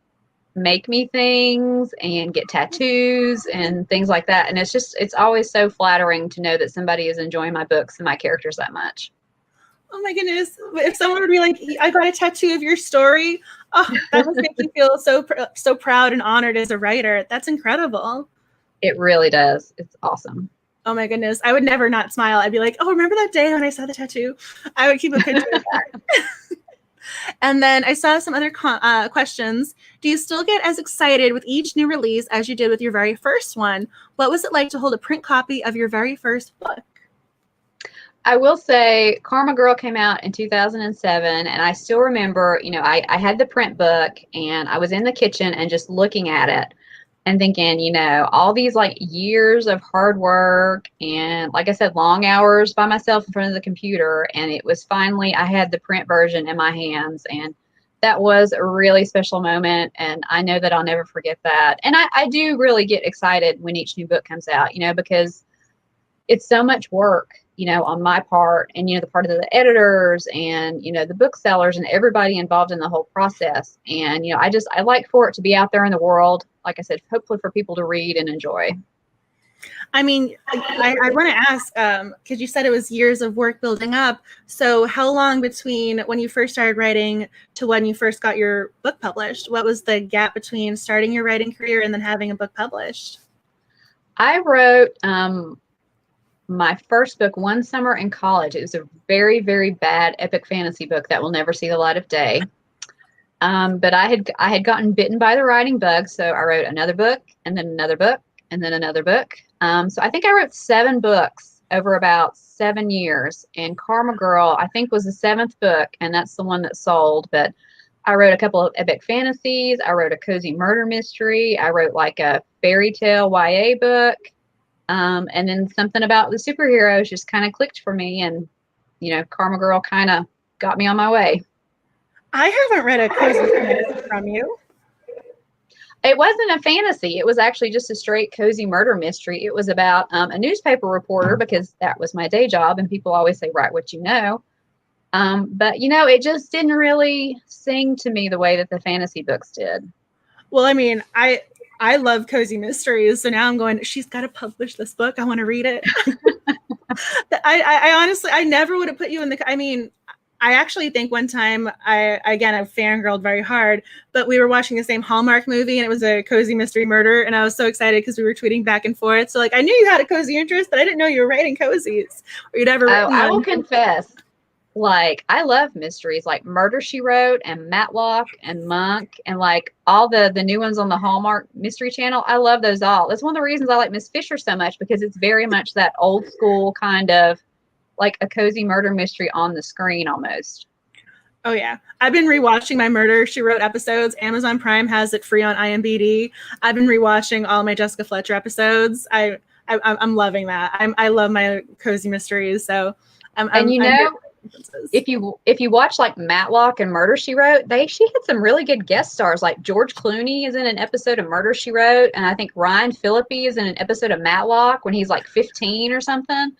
make me things and get tattoos and things like that. And it's always so flattering to know that somebody is enjoying my books and my characters that much. Oh my goodness. If someone would be like, I got a tattoo of your story, that must make you feel so proud and honored as a writer. That's incredible. It really does. It's awesome. Oh my goodness. I would never not smile. I'd be like, oh, remember that day when I saw the tattoo? I would keep a picture of that. And then I saw some other questions. Do you still get as excited with each new release as you did with your very first one? What was it like to hold a print copy of your very first book? I will say Karma Girl came out in 2007, and I still remember, I had the print book and I was in the kitchen and just looking at it and thinking, all these like years of hard work and, like I said, long hours by myself in front of the computer. And it was finally, I had the print version in my hands, and that was a really special moment. And I know that I'll never forget that. And I do really get excited when each new book comes out, because it's so much work, on my part and, the part of the editors and, the booksellers and everybody involved in the whole process. And, I like for it to be out there in the world. Like I said, hopefully for people to read and enjoy. I mean, I want to ask, because you said it was years of work building up. So how long between when you first started writing to when you first got your book published? What was the gap between starting your writing career and then having a book published? I wrote my first book one summer in college. It was a very, very bad epic fantasy book that will never see the light of day. But I had gotten bitten by the writing bug, so I wrote another book and then another book and then another book. So I think I wrote 7 books over about 7 years, and Karma Girl, I think, was the 7th book, and that's the one that sold. But I wrote a couple of epic fantasies. I wrote a cozy murder mystery. I wrote like a fairy tale YA book. And then something about the superheroes just kind of clicked for me, and, Karma Girl kind of got me on my way. I haven't read a cozy fantasy from you. It wasn't a fantasy. It was actually just a straight cozy murder mystery. It was about a newspaper reporter, because that was my day job, and people always say, write what you know. But, it just didn't really sing to me the way that the fantasy books did. Well, I mean, I love cozy mysteries, so now I'm going, she's got to publish this book. I want to read it. I honestly, I never would have put you in the, I mean, I actually think one time I've fangirled very hard, but we were watching the same Hallmark movie and it was a cozy mystery murder. And I was so excited because we were tweeting back and forth. So like, I knew you had a cozy interest, but I didn't know you were writing cozies or you'd ever written I will confess, like, I love mysteries like Murder, She Wrote and Matlock and Monk and like all the new ones on the Hallmark Mystery Channel. I love those all. That's one of the reasons I like Miss Fisher so much, because it's very much that old school kind of like a cozy murder mystery on the screen almost. Oh yeah, I've been rewatching my Murder She Wrote episodes. Amazon Prime has it free on IMDb. I've been rewatching all my Jessica Fletcher episodes. I'm loving that. I love my cozy mysteries. So And I'm here for references. if you watch like Matlock and Murder She Wrote, she had some really good guest stars. Like George Clooney is in an episode of Murder She Wrote, and I think Ryan Phillippe is in an episode of Matlock when he's like 15 or something.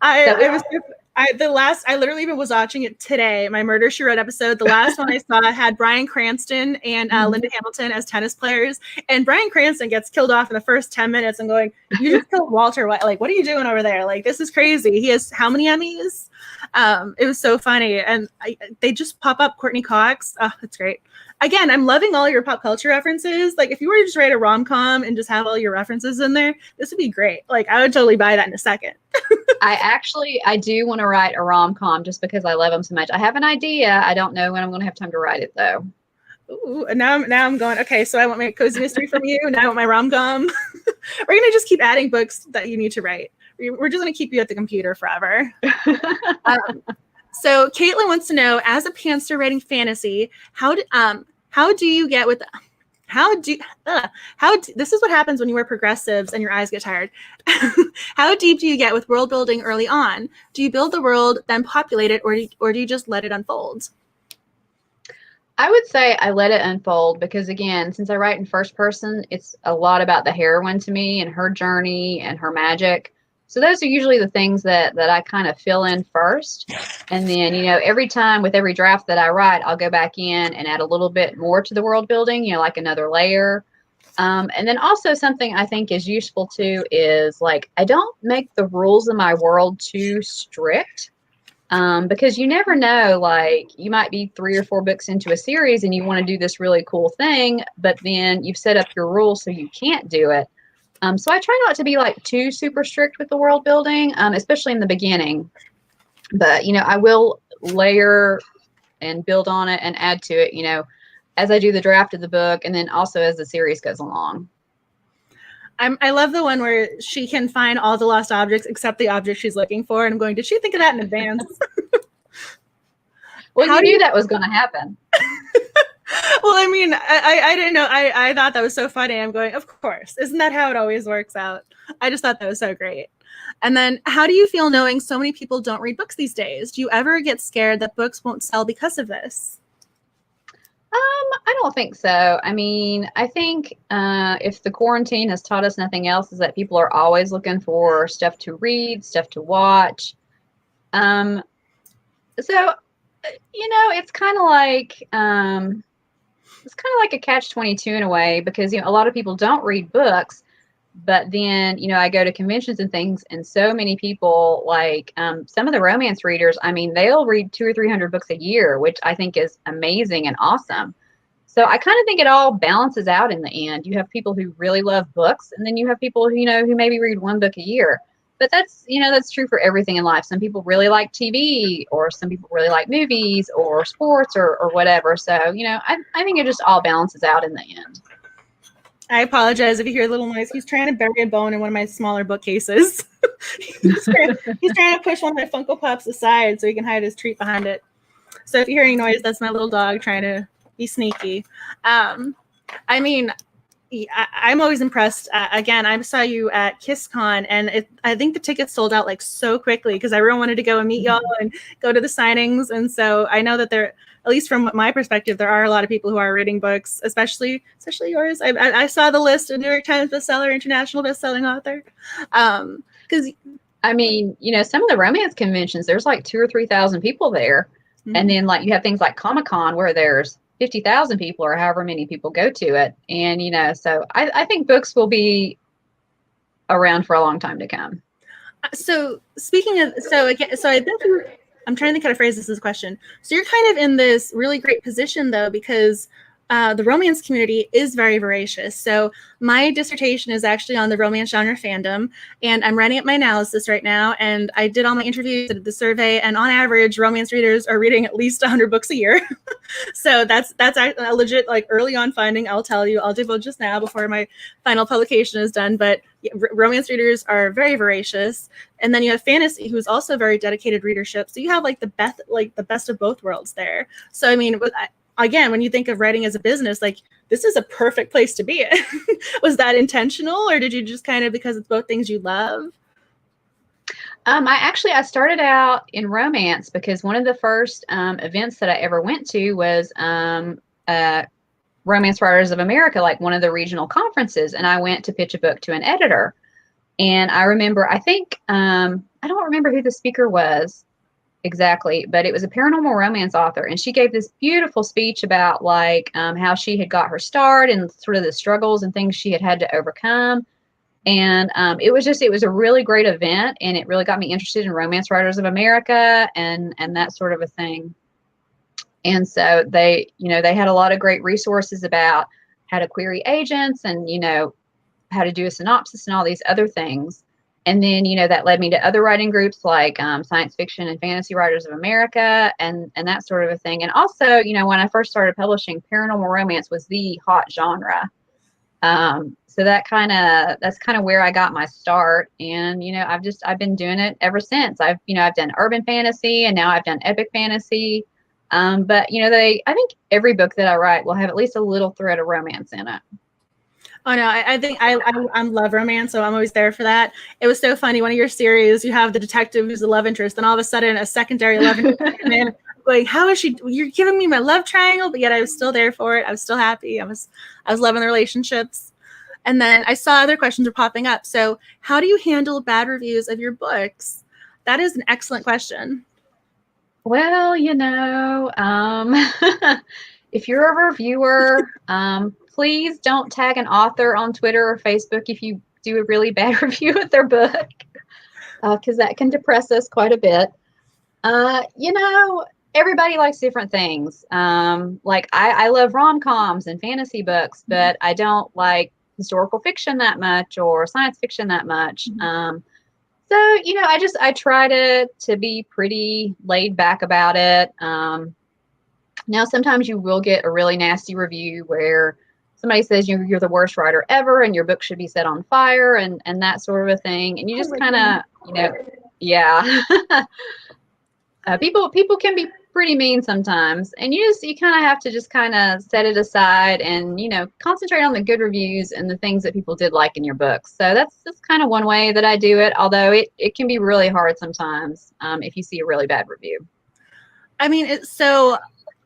I literally even was watching it today. My Murder She Wrote episode. The last one I saw had Bryan Cranston and Linda Hamilton as tennis players, and Bryan Cranston gets killed off in the first 10 minutes. And going, you just killed Walter White. Like, what are you doing over there? Like, this is crazy. He has how many Emmys? It was so funny, and they just pop up. Courtney Cox. Oh, that's great. Again, I'm loving all your pop culture references. Like, if you were to just write a rom-com and just have all your references in there, this would be great. Like, I would totally buy that in a second. I do want to write a rom-com just because I love them so much. I have an idea. I don't know when I'm going to have time to write it though. Ooh, now I'm going, okay, so I want my cozy mystery from you. Now I want my rom-com. We're going to just keep adding books that you need to write. We're just going to keep you at the computer forever. So Caitlin wants to know, as a pantser writing fantasy, this is what happens when you wear progressives and your eyes get tired. How deep do you get with world building early on? Do you build the world, then populate it, or do you just let it unfold? I would say I let it unfold because, again, since I write in first person, it's a lot about the heroine to me and her journey and her magic. So those are usually the things that I kind of fill in first. And then, every time with every draft that I write, I'll go back in and add a little bit more to the world building, like another layer. And then also something I think is useful too is like, I don't make the rules of my world too strict. Because you never know, like you might be 3 or 4 books into a series and you want to do this really cool thing, but then you've set up your rules so you can't do it. So I try not to be like too super strict with the world building, especially in the beginning. But, I will layer and build on it and add to it, as I do the draft of the book and then also as the series goes along. I love the one where she can find all the lost objects except the object she's looking for. And I'm going, did she think of that in advance? Well, you knew that was going to happen. Well, I mean, I didn't know. I thought that was so funny. I'm going, of course. Isn't that how it always works out? I just thought that was so great. And then how do you feel knowing so many people don't read books these days? Do you ever get scared that books won't sell because of this? I don't think so. I mean, I think if the quarantine has taught us nothing else is that people are always looking for stuff to read, stuff to watch. So, it's kind of like a catch-22 in a way because, a lot of people don't read books, but then, I go to conventions and things and so many people like some of the romance readers, I mean, they'll read 200 or 300 books a year, which I think is amazing and awesome. So I kind of think it all balances out in the end. You have people who really love books and then you have people who maybe read 1 book a year. But that's true for everything in life. Some people really like TV or some people really like movies or sports or whatever. So, I think it just all balances out in the end. I apologize if you hear a little noise. He's trying to bury a bone in one of my smaller bookcases. he's trying to push one of my Funko Pops aside so he can hide his treat behind it. So if you hear any noise, that's my little dog trying to be sneaky. I mean, I'm always impressed. Again, I saw you at KissCon, and I think the tickets sold out like so quickly because everyone wanted to go and meet y'all and go to the signings. And so I know that there, at least from my perspective, there are a lot of people who are reading books, especially yours. I saw the list of New York Times bestseller, international bestselling author. Because I mean, some of the romance conventions, there's like 2,000 or 3,000 people there, and then like you have things like Comic-Con where there's 50,000 people or however many people go to it. And, so I think books will be around for a long time to come. So speaking of, I think I'm trying to think how to phrase this as a question. So you're kind of in this really great position though, because the romance community is very voracious. So my dissertation is actually on the romance genre fandom, and I'm writing up my analysis right now. And I did all my interviews, I did the survey, and on average, romance readers are reading at least 100 books a year. So that's a legit like early on finding. I'll tell you, I'll divulge just now before my final publication is done. But romance readers are very voracious, and then you have fantasy, who's also very dedicated readership. So you have like the best of both worlds there. So I mean, again, when you think of writing as a business, like this is a perfect place to be in. Was that intentional, or did you just kind of, because it's both things you love? I started out in romance because one of the first events that I ever went to was Romance Writers of America, like one of the regional conferences, and I went to pitch a book to an editor. And I remember, I don't remember who the speaker was exactly, but it was a paranormal romance author, and she gave this beautiful speech about like how she had got her start and sort of the struggles and things she had to overcome. And it was a really great event, and it really got me interested in Romance Writers of America and that sort of a thing. And so they had a lot of great resources about how to query agents and, how to do a synopsis and all these other things. And then, that led me to other writing groups like Science Fiction and Fantasy Writers of America and that sort of a thing. And also, when I first started publishing, paranormal romance was the hot genre. So that's kind of where I got my start. And, I've been doing it ever since. I've done urban fantasy, and now I've done epic fantasy. But I think every book that I write will have at least a little thread of romance in it. Oh no, I think I love romance, so I'm always there for that. It was so funny. One of your series, you have the detective who's the love interest, and all of a sudden a secondary love interest came in. Like, how is she? You're giving me my love triangle, but yet I was still there for it. I was still happy. I was loving the relationships. And then I saw other questions were popping up. So how do you handle bad reviews of your books? That is an excellent question. Well, if you're a reviewer, please don't tag an author on Twitter or Facebook if you do a really bad review of their book, because that can depress us quite a bit. Everybody likes different things. Like I love rom-coms and fantasy books, but I don't like historical fiction that much or science fiction that much. So, I try to be pretty laid back about it. Now, sometimes you will get a really nasty review where somebody says you're the worst writer ever and your book should be set on fire and that sort of a thing. And you just kind of, yeah. People can be pretty mean sometimes, and you kind of have to just kind of set it aside and concentrate on the good reviews and the things that people did like in your books. So that's kind of one way that I do it, although it can be really hard sometimes if you see a really bad review. I mean, so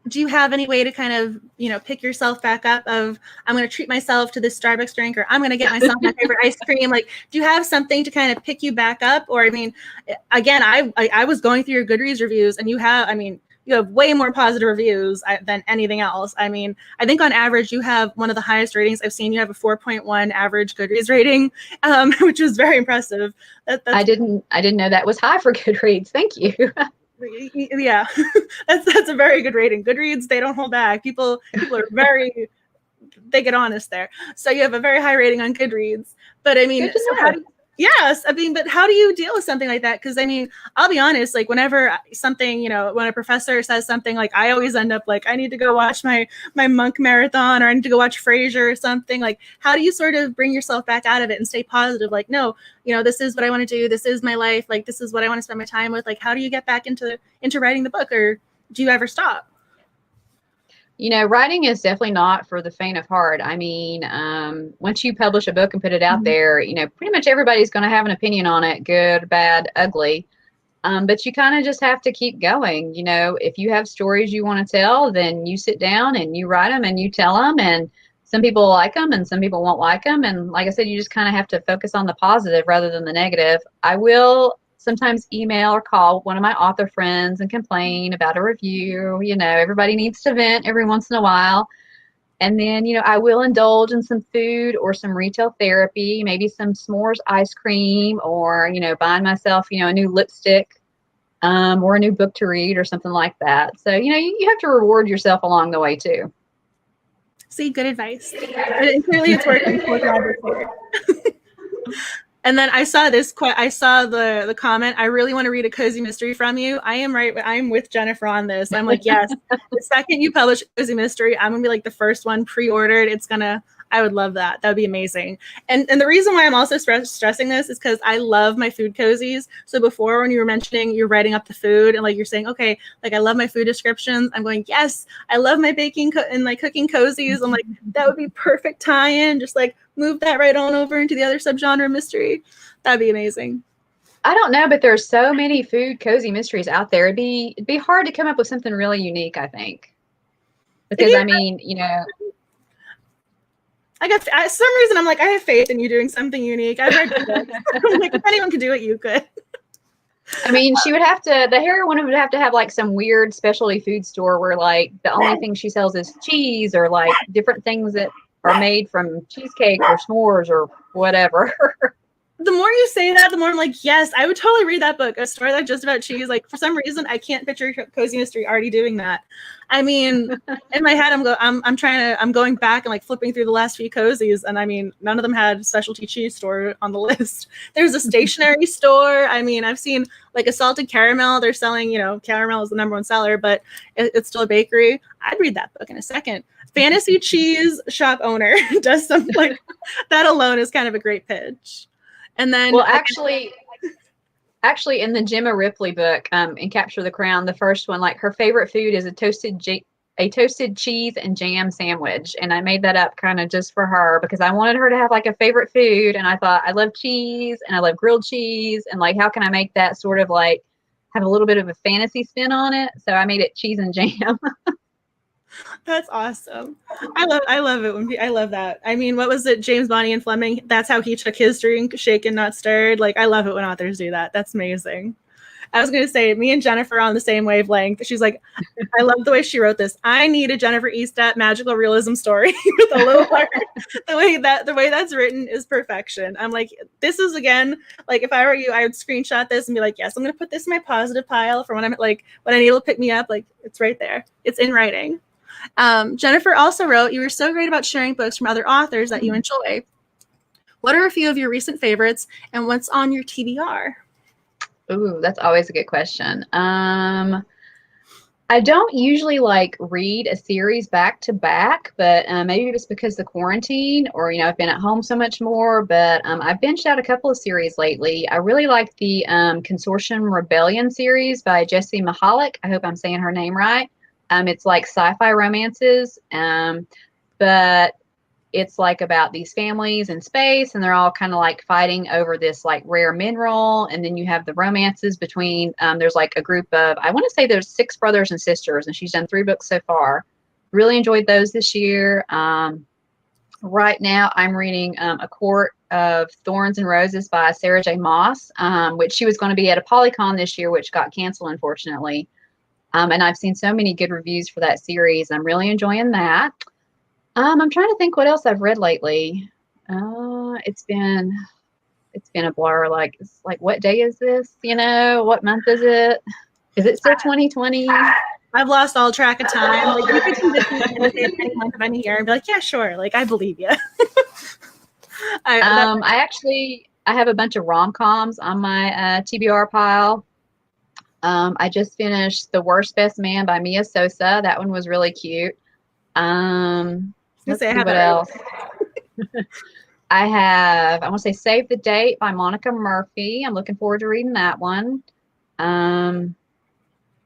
do you have any way to kind of pick yourself back up of, I'm going to treat myself to this Starbucks drink, or I'm going to get myself my favorite ice cream? Like, do you have something to kind of pick you back up? Or I mean, again, I was going through your Goodreads reviews, and you have way more positive reviews than anything else. I mean, I think on average, you have one of the highest ratings I've seen. You have a 4.1 average Goodreads rating, which was very impressive. I didn't know that was high for Goodreads. Thank you. Yeah, that's a very good rating. Goodreads, they don't hold back. People are they get honest there. So you have a very high rating on Goodreads. But I mean, but how do you deal with something like that? Because I mean, I'll be honest, like whenever something, when a professor says something, like I always end up like, I need to go watch my Monk marathon, or I need to go watch Frasier or something. Like, how do you sort of bring yourself back out of it and stay positive? Like, no, this is what I want to do. This is my life. Like, this is what I want to spend my time with. Like, how do you get back into writing the book, or do you ever stop? Writing is definitely not for the faint of heart. I mean, once you publish a book and put it out there, pretty much everybody's going to have an opinion on it, good, bad, ugly. But you kind of just have to keep going. If you have stories you want to tell, then you sit down and you write them and you tell them. And some people like them and some people won't like them. And like I said, you just kind of have to focus on the positive rather than the negative. I will sometimes email or call one of my author friends and complain about a review. Everybody needs to vent every once in a while. And then, I will indulge in some food or some retail therapy, maybe some s'mores ice cream, or, buying myself, a new lipstick or a new book to read or something like that. So, you have to reward yourself along the way too. See, good advice. And clearly it's working. So glad we're here. And then I saw this. I saw the comment. I really want to read a cozy mystery from you. I am with Jennifer on this. I'm like, yes. The second you publish a cozy mystery, I'm gonna be like the first one pre-ordered. I would love that. That would be amazing. And the reason why I'm also stressing this is because I love my food cozies. So before, when you were mentioning you're writing up the food and like you're saying, okay, like I love my food descriptions. I'm going, yes, I love my baking and like cooking cozies. I'm like, that would be perfect tie-in. Just like move that right on over into the other subgenre mystery. That'd be amazing. I don't know, but there's so many food cozy mysteries out there. It'd be hard to come up with something really unique, I think. Because I mean, you know, some reason I'm like, I have faith in you doing something unique. I've read books. I'm like, if anyone could do it, you could. I mean, the heroine would have to have like some weird specialty food store where like the only thing she sells is cheese or like different things that are made from cheesecake or s'mores or whatever. The more you say that, the more I'm like, yes, I would totally read that book, a story that's just about cheese. Like for some reason, I can't picture Cozy Mystery already doing that. I mean, in my head, I'm going back and like flipping through the last few cozies, and I mean, none of them had specialty cheese store on the list. There's a stationery store. I mean, I've seen like a salted caramel. They're selling, caramel is the #1 seller, but it's still a bakery. I'd read that book in a second. Fantasy cheese shop owner does something like that alone is kind of a great pitch. And then, well, actually, in the Gemma Ripley book, in Capture the Crown, the first one, like her favorite food is a toasted cheese and jam sandwich, and I made that up kind of just for her because I wanted her to have like a favorite food, and I thought I love cheese and I love grilled cheese, and like how can I make that sort of like have a little bit of a fantasy spin on it? So I made it cheese and jam. That's awesome. I love it I love that. I mean, what was it? James Bonnie and Fleming. That's how he took his drink, shaken, not stirred. Like, I love it when authors do that. That's amazing. I was going to say, me and Jennifer are on the same wavelength. She's like, I love the way she wrote this. I need a Jennifer Estep magical realism story with a little heart. The way that's written is perfection. I'm like, this is again, like if I were you, I would screenshot this and be like, yes, I'm going to put this in my positive pile for when I'm like, when I need to pick me up. Like, it's right there. It's in writing. Jennifer also wrote, you were so great about sharing books from other authors that you enjoy. What are a few of your recent favorites and what's on your TBR? Ooh, that's always a good question. I don't usually like read a series back to back, but maybe just because the quarantine or, I've been at home so much more, but I've binged out a couple of series lately. I really like the Consortium Rebellion series by Jessie Mahalik. I hope I'm saying her name right. It's like sci-fi romances, but it's like about these families in space, and they're all kind of like fighting over this like rare mineral. And then you have the romances between, there's like a group of, I want to say there's 6 brothers and sisters, and she's done 3 books so far. Really enjoyed those this year. Right now I'm reading A Court of Thorns and Roses by Sarah J. Maas, which she was going to be at a Polycon this year, which got canceled, unfortunately. And I've seen so many good reviews for that series. I'm really enjoying that. I'm trying to think what else I've read lately. It's been a blur. Like, it's like, what day is this? What month is it? Is it still 2020? I've lost all track of time. Like, you could convince me to say any month of any year and be like, yeah, sure. Like, I believe you. I have a bunch of rom-coms on my TBR pile. I just finished The Worst Best Man by Mia Sosa. That one was really cute. Let's see what else. I want to say Save the Date by Monica Murphy. I'm looking forward to reading that one. And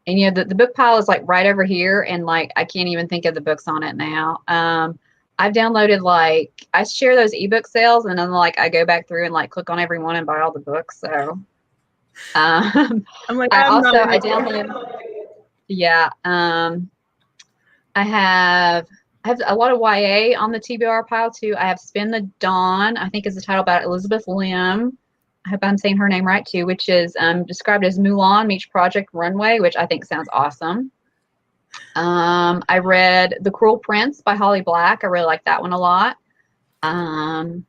the book pile is like right over here, and like I can't even think of the books on it now. I've downloaded, like, I share those ebook sales, and then like I go back through and like click on every one and buy all the books. So I'm like, I downloaded. Yeah. I have a lot of YA on the TBR pile too. I have Spin the Dawn, I think is the title, about Elizabeth Lim. I hope I'm saying her name right too, which is described as Mulan meets Project Runway, which I think sounds awesome. I read The Cruel Prince by Holly Black. I really like that one a lot. I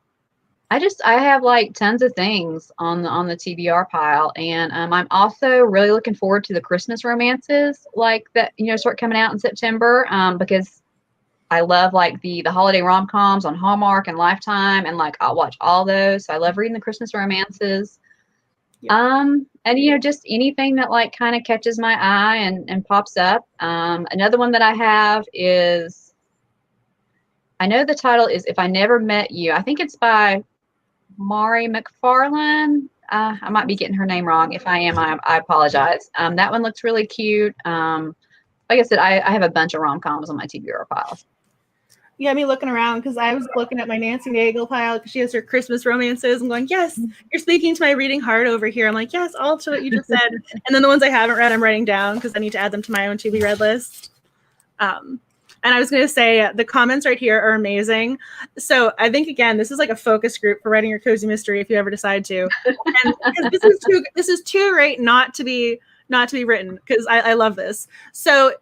have like tons of things on the TBR pile, and I'm also really looking forward to the Christmas romances like that, start coming out in September, because I love like the holiday rom-coms on Hallmark and Lifetime, and like I'll watch all those. So I love reading the Christmas romances. Yeah. And just anything that like kind of catches my eye and pops up. Another one that I have is, I know the title is If I Never Met You. I think it's by Mari McFarlane. I might be getting her name wrong. If I am, I apologize. That one looks really cute. Like I said, I have a bunch of rom-coms on my TBR piles. You got me looking around because I was looking at my Nancy Nagel pile because she has her Christmas romances. I'm going, yes, you're speaking to my reading heart over here. I'm like, yes, all to what you just said. And then the ones I haven't read, I'm writing down because I need to add them to my own to be read list. And I was going to say the comments right here are amazing. So I think, again, this is like a focus group for writing your cozy mystery if you ever decide to. And this is too great not to be written because I love this. So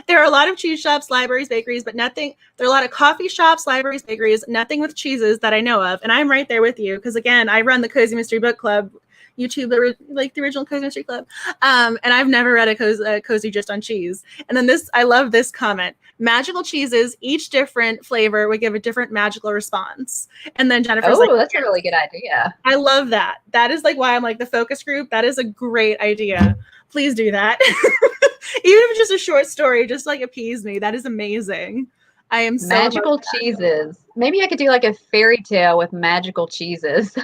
there are a lot of cheese shops, libraries, bakeries, but nothing. There are a lot of coffee shops, libraries, bakeries, nothing with cheeses that I know of. And I'm right there with you because, again, I run the Cozy Mystery Book Club, YouTube, like the original Cozy Mystery Club. And I've never read a cozy just on cheese. And then I love this comment. Magical cheeses, each different flavor would give a different magical response. And then Jennifer's like, that's a really good idea. I love that. That is like why I'm like the focus group. That is a great idea. Please do that. Even if it's just a short story, just like appease me. That is amazing. I am so magical cheeses. Maybe I could do like a fairy tale with magical cheeses.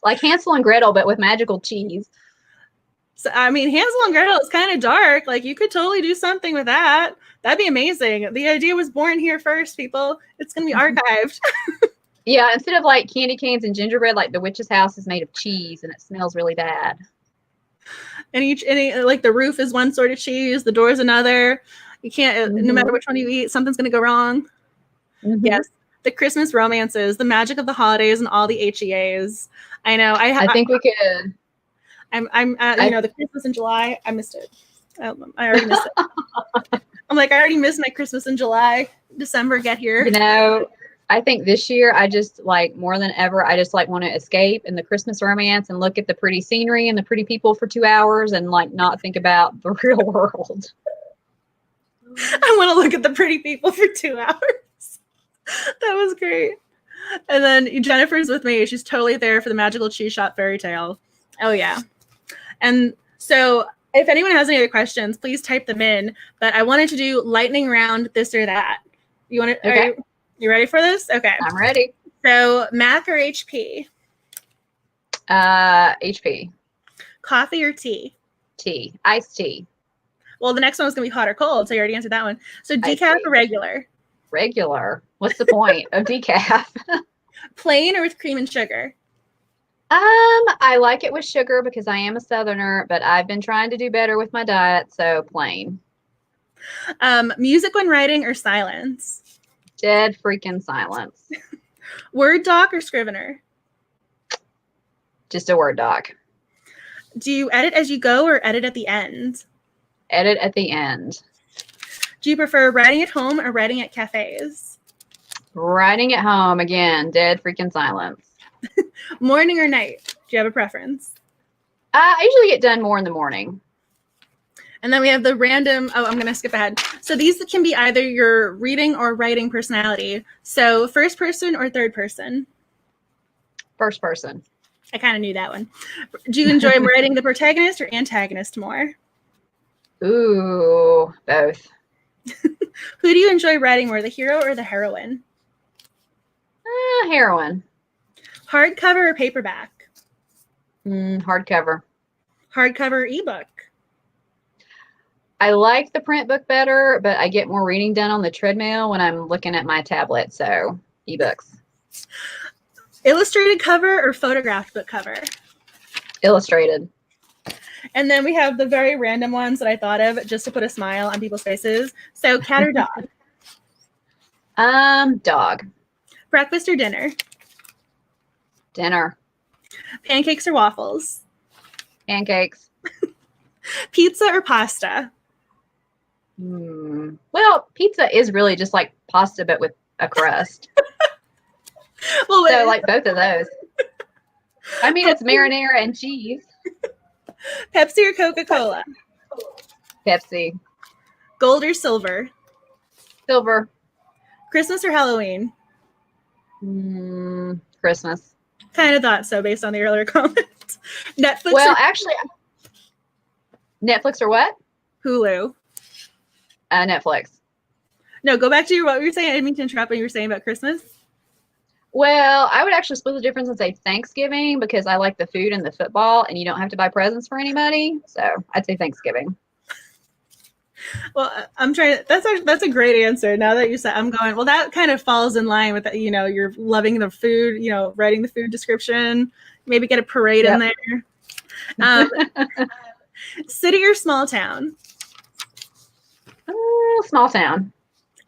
Like Hansel and Gretel, but with magical cheese. So, I mean, Hansel and Gretel is kind of dark. Like, you could totally do something with that. That'd be amazing. The idea was born here first, people. It's going to be archived. Yeah, instead of like candy canes and gingerbread, like the witch's house is made of cheese and it smells really bad. And like the roof is one sort of cheese, the door is another. You can't, no matter which one you eat, something's going to go wrong. Yes. The Christmas romances, the magic of the holidays, and all the HEAs. I know. I think we could. The Christmas in July. I missed it. I already missed it. I'm like, I already missed my Christmas in July. December, get here. You know, I think this year I just like more than ever, I just like want to escape in the Christmas romance and look at the pretty scenery and the pretty people for 2 hours and like not think about the real world. I want to look at the pretty people for 2 hours. That was great. And then Jennifer's with me. She's totally there for the magical cheese shop fairy tale. Oh, yeah. And so if anyone has any other questions, please type them in. But I wanted to do lightning round, this or that. You want to? Okay. You ready for this? Okay. I'm ready. So Mac or HP? HP. Coffee or tea? Tea. Iced tea. Well, the next one was going to be hot or cold, so you already answered that one. So decaf or regular? Regular. What's the point of decaf? Plain or with cream and sugar? I like it with sugar because I am a Southerner, but I've been trying to do better with my diet, so plain. Music when writing or silence? Dead freaking silence. Word doc or Scrivener? Just a Word doc. Do you edit as you go or edit at the end? Edit at the end. Do you prefer writing at home or writing at cafes? Writing at home, again, dead freaking silence. Morning or night? Do you have a preference? I usually get done more in the morning. And then we have the random, I'm going to skip ahead. So these can be either your reading or writing personality. So first person or third person? First person. I kind of knew that one. Do you enjoy writing the protagonist or antagonist more? Ooh, both. Who do you enjoy writing more, the hero or the heroine? Heroine. Hardcover or paperback? Hardcover. Hardcover or ebook? I like the print book better, but I get more reading done on the treadmill when I'm looking at my tablet, so ebooks. Illustrated cover or photographed book cover? Illustrated. And then we have the very random ones that I thought of just to put a smile on people's faces. So cat or dog? Dog. Breakfast or dinner? Dinner. Pancakes or waffles? Pancakes. Pizza or pasta? Well, pizza is really just like pasta, but with a crust. Well, so like both of those. I mean, it's marinara and cheese. Pepsi or Coca-Cola? Pepsi. Gold or silver? Silver. Christmas or Halloween? Christmas. Kind of thought so based on the earlier comments. Netflix Well, or actually, Netflix or what? Hulu? Netflix. No, go back to what you were saying. I didn't mean to interrupt what you were saying about Christmas. Well, I would actually split the difference and say Thanksgiving because I like the food and the football, and you don't have to buy presents for anybody. So I'd say Thanksgiving. Well, I'm trying. That's a great answer. Now that you said, I'm going. Well, that kind of falls in line with you're loving the food. Writing the food description. Maybe get a parade in there. City or small town? Small town.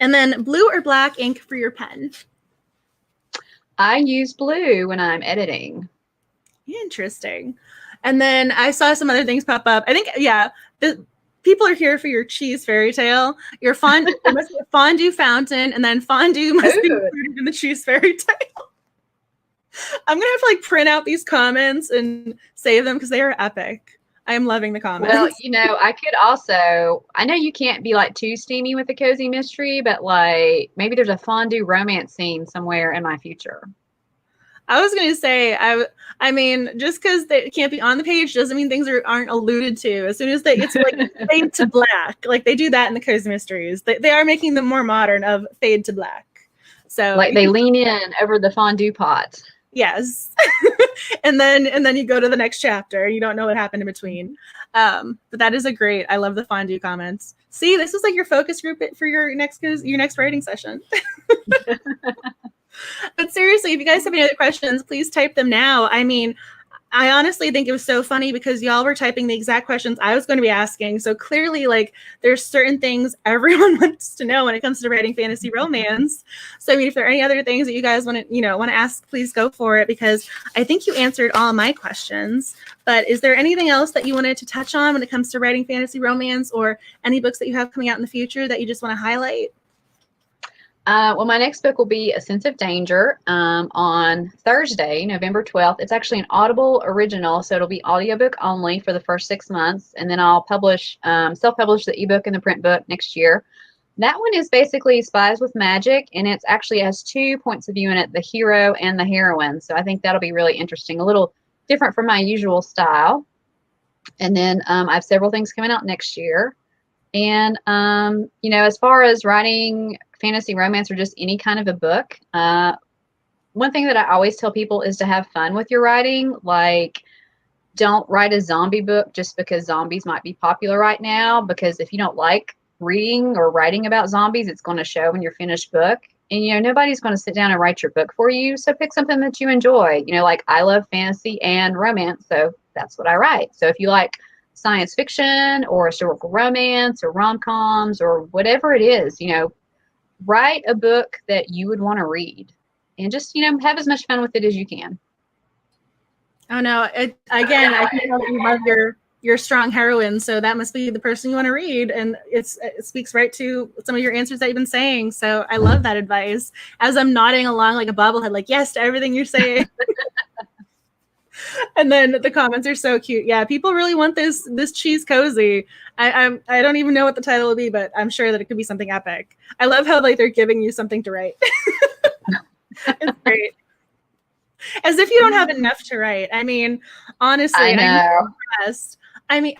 And then blue or black ink for your pen? I use blue when I'm editing. Interesting. And then I saw some other things pop up. I think, the people are here for your cheese fairy tale. Your fondue fountain, and then fondue must be included in the cheese fairy tale. I'm gonna have to print out these comments and save them because they are epic. I am loving the comments. Well, I could also, I know you can't be too steamy with the cozy mystery, but maybe there's a fondue romance scene somewhere in my future. I was gonna say, I mean, just because they can't be on the page doesn't mean things aren't alluded to. As soon as it's fade to black, they do that in the cozy mysteries. They are making them more modern of fade to black. So they lean in over the fondue pot. Yes. and then you go to the next chapter. You don't know what happened in between. But that is I love the fondue comments. See, this is your focus group for your next writing session. But seriously, if you guys have any other questions, please type them now. I mean, I honestly think it was so funny because y'all were typing the exact questions I was going to be asking. So clearly, there's certain things everyone wants to know when it comes to writing fantasy romance. So I mean, if there are any other things that you guys want to ask, please go for it, because I think you answered all my questions. But is there anything else that you wanted to touch on when it comes to writing fantasy romance, or any books that you have coming out in the future that you just want to highlight? Well, my next book will be A Sense of Danger on Thursday, November 12th. It's actually an Audible original, so it'll be audiobook only for the first 6 months, and then I'll self-publish the ebook and the print book next year. That one is basically spies with magic, and it actually has 2 points of view in it, the hero and the heroine. So I think that'll be really interesting, a little different from my usual style. And then I have several things coming out next year. And, as far as writing fantasy romance or just any kind of a book, one thing that I always tell people is to have fun with your writing. Don't write a zombie book just because zombies might be popular right now, because if you don't like reading or writing about zombies, it's going to show in your finished book. And, nobody's going to sit down and write your book for you. So pick something that you enjoy. I love fantasy and romance, so that's what I write. So if you like science fiction or historical romance or rom-coms or whatever it is, write a book that you would want to read, and just, have as much fun with it as you can. Oh no, I can tell that you love your strong heroine, so that must be the person you want to read, and it speaks right to some of your answers that you've been saying. So I love that advice. As I'm nodding along like a bobblehead, yes to everything you're saying. And then the comments are so cute. Yeah, people really want this cheese cozy. I don't even know what the title will be, but I'm sure that it could be something epic. I love how they're giving you something to write. It's great. As if you don't have enough to write. I mean, honestly, I know. I'm impressed. I mean,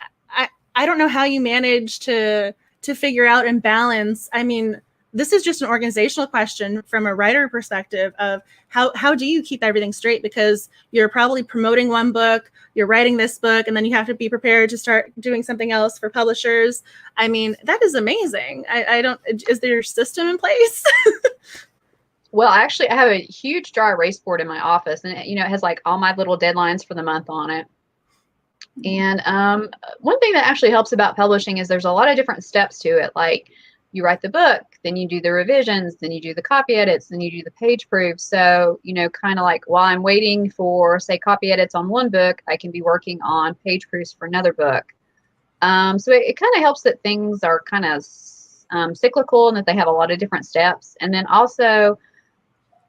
I don't know how you manage to figure out and balance. I mean, this is just an organizational question from a writer perspective of how do you keep everything straight? Because you're probably promoting one book, you're writing this book, and then you have to be prepared to start doing something else for publishers. I mean, that is amazing. Is there a system in place? Well, actually, I have a huge dry erase board in my office, and it has all my little deadlines for the month on it. And one thing that actually helps about publishing is there's a lot of different steps to it. You write the book, then you do the revisions, then you do the copy edits, then you do the page proofs. So, kind of while I'm waiting for, say, copy edits on one book, I can be working on page proofs for another book. So it kind of helps that things are kind of cyclical and that they have a lot of different steps. And then also,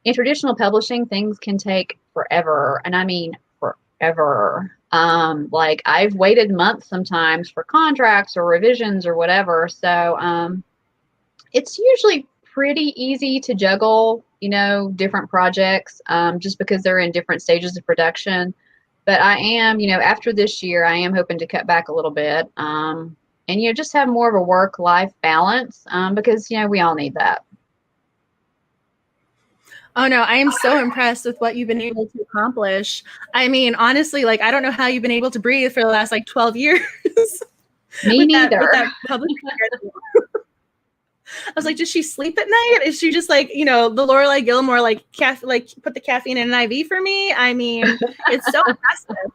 in traditional publishing, things can take forever. And I mean forever. I've waited months sometimes for contracts or revisions or whatever. So it's usually pretty easy to juggle, different projects, just because they're in different stages of production. But I am, after this year, I am hoping to cut back a little bit, and, just have more of a work-life balance, because, we all need that. Oh no, I am so impressed with what you've been able to accomplish. I mean, honestly, like, I don't know how you've been able to breathe for the last like 12 years. Me neither. With that public schedule. I was like, does she sleep at night? Is she just like, the Lorelai Gilmore, like put the caffeine in an IV for me? I mean, it's so impressive.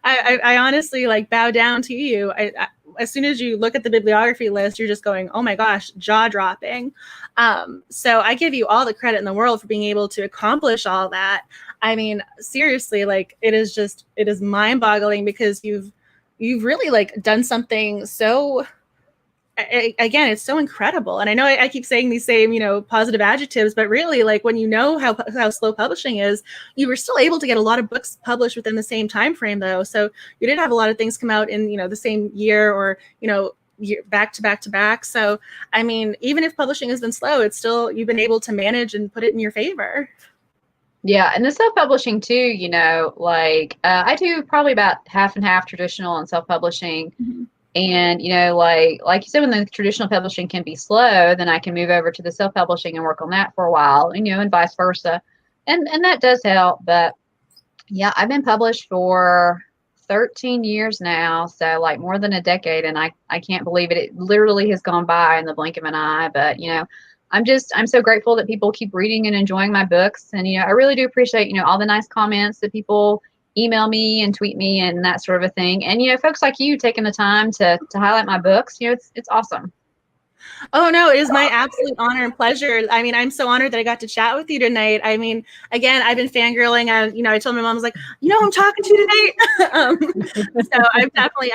I honestly like bow down to you. As soon as you look at the bibliography list, you're just going, oh my gosh, jaw dropping. So I give you all the credit in the world for being able to accomplish all that. I mean, seriously, like it is mind boggling, because you've really like done something so, again, it's so incredible. And I know I keep saying these same, positive adjectives, but really, like, when you know how slow publishing is, you were still able to get a lot of books published within the same time frame, though. So you did have a lot of things come out in, the same year, or, back to back to back. So, I mean, even if publishing has been slow, it's still, you've been able to manage and put it in your favor. Yeah, and the self-publishing too, like I do probably about half and half traditional and self-publishing. Mm-hmm. And, like you said, when the traditional publishing can be slow, then I can move over to the self-publishing and work on that for a while, and vice versa. And that does help. But yeah, I've been published for 13 years now. So like more than a decade. And I can't believe it. It literally has gone by in the blink of an eye. But, I'm so grateful that people keep reading and enjoying my books. And, I really do appreciate, all the nice comments that people email me and tweet me and that sort of a thing. And, folks like you taking the time to highlight my books, it's awesome. Oh no, it is my absolute honor and pleasure. I mean, I'm so honored that I got to chat with you tonight. I mean, again, I've been fangirling, and I told my mom, I was like, I'm talking to you tonight. So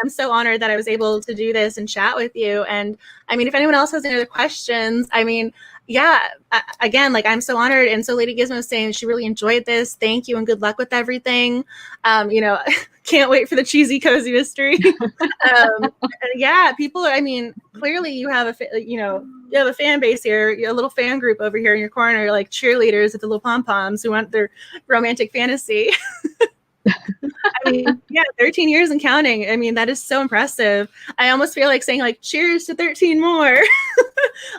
I'm so honored that I was able to do this and chat with you. And I mean, if anyone else has any other questions, I mean, yeah, again, like, I'm so honored. And so Lady Gizmo was saying she really enjoyed this. Thank you and good luck with everything. Can't wait for the cheesy cozy mystery. Yeah, people are, I mean, clearly you have you have a fan base here, a little fan group over here in your corner, like cheerleaders with the little pom-poms who want their romantic fantasy. I mean, yeah, 13 years and counting. I mean, that is so impressive. I almost feel like saying, like, cheers to 13 more.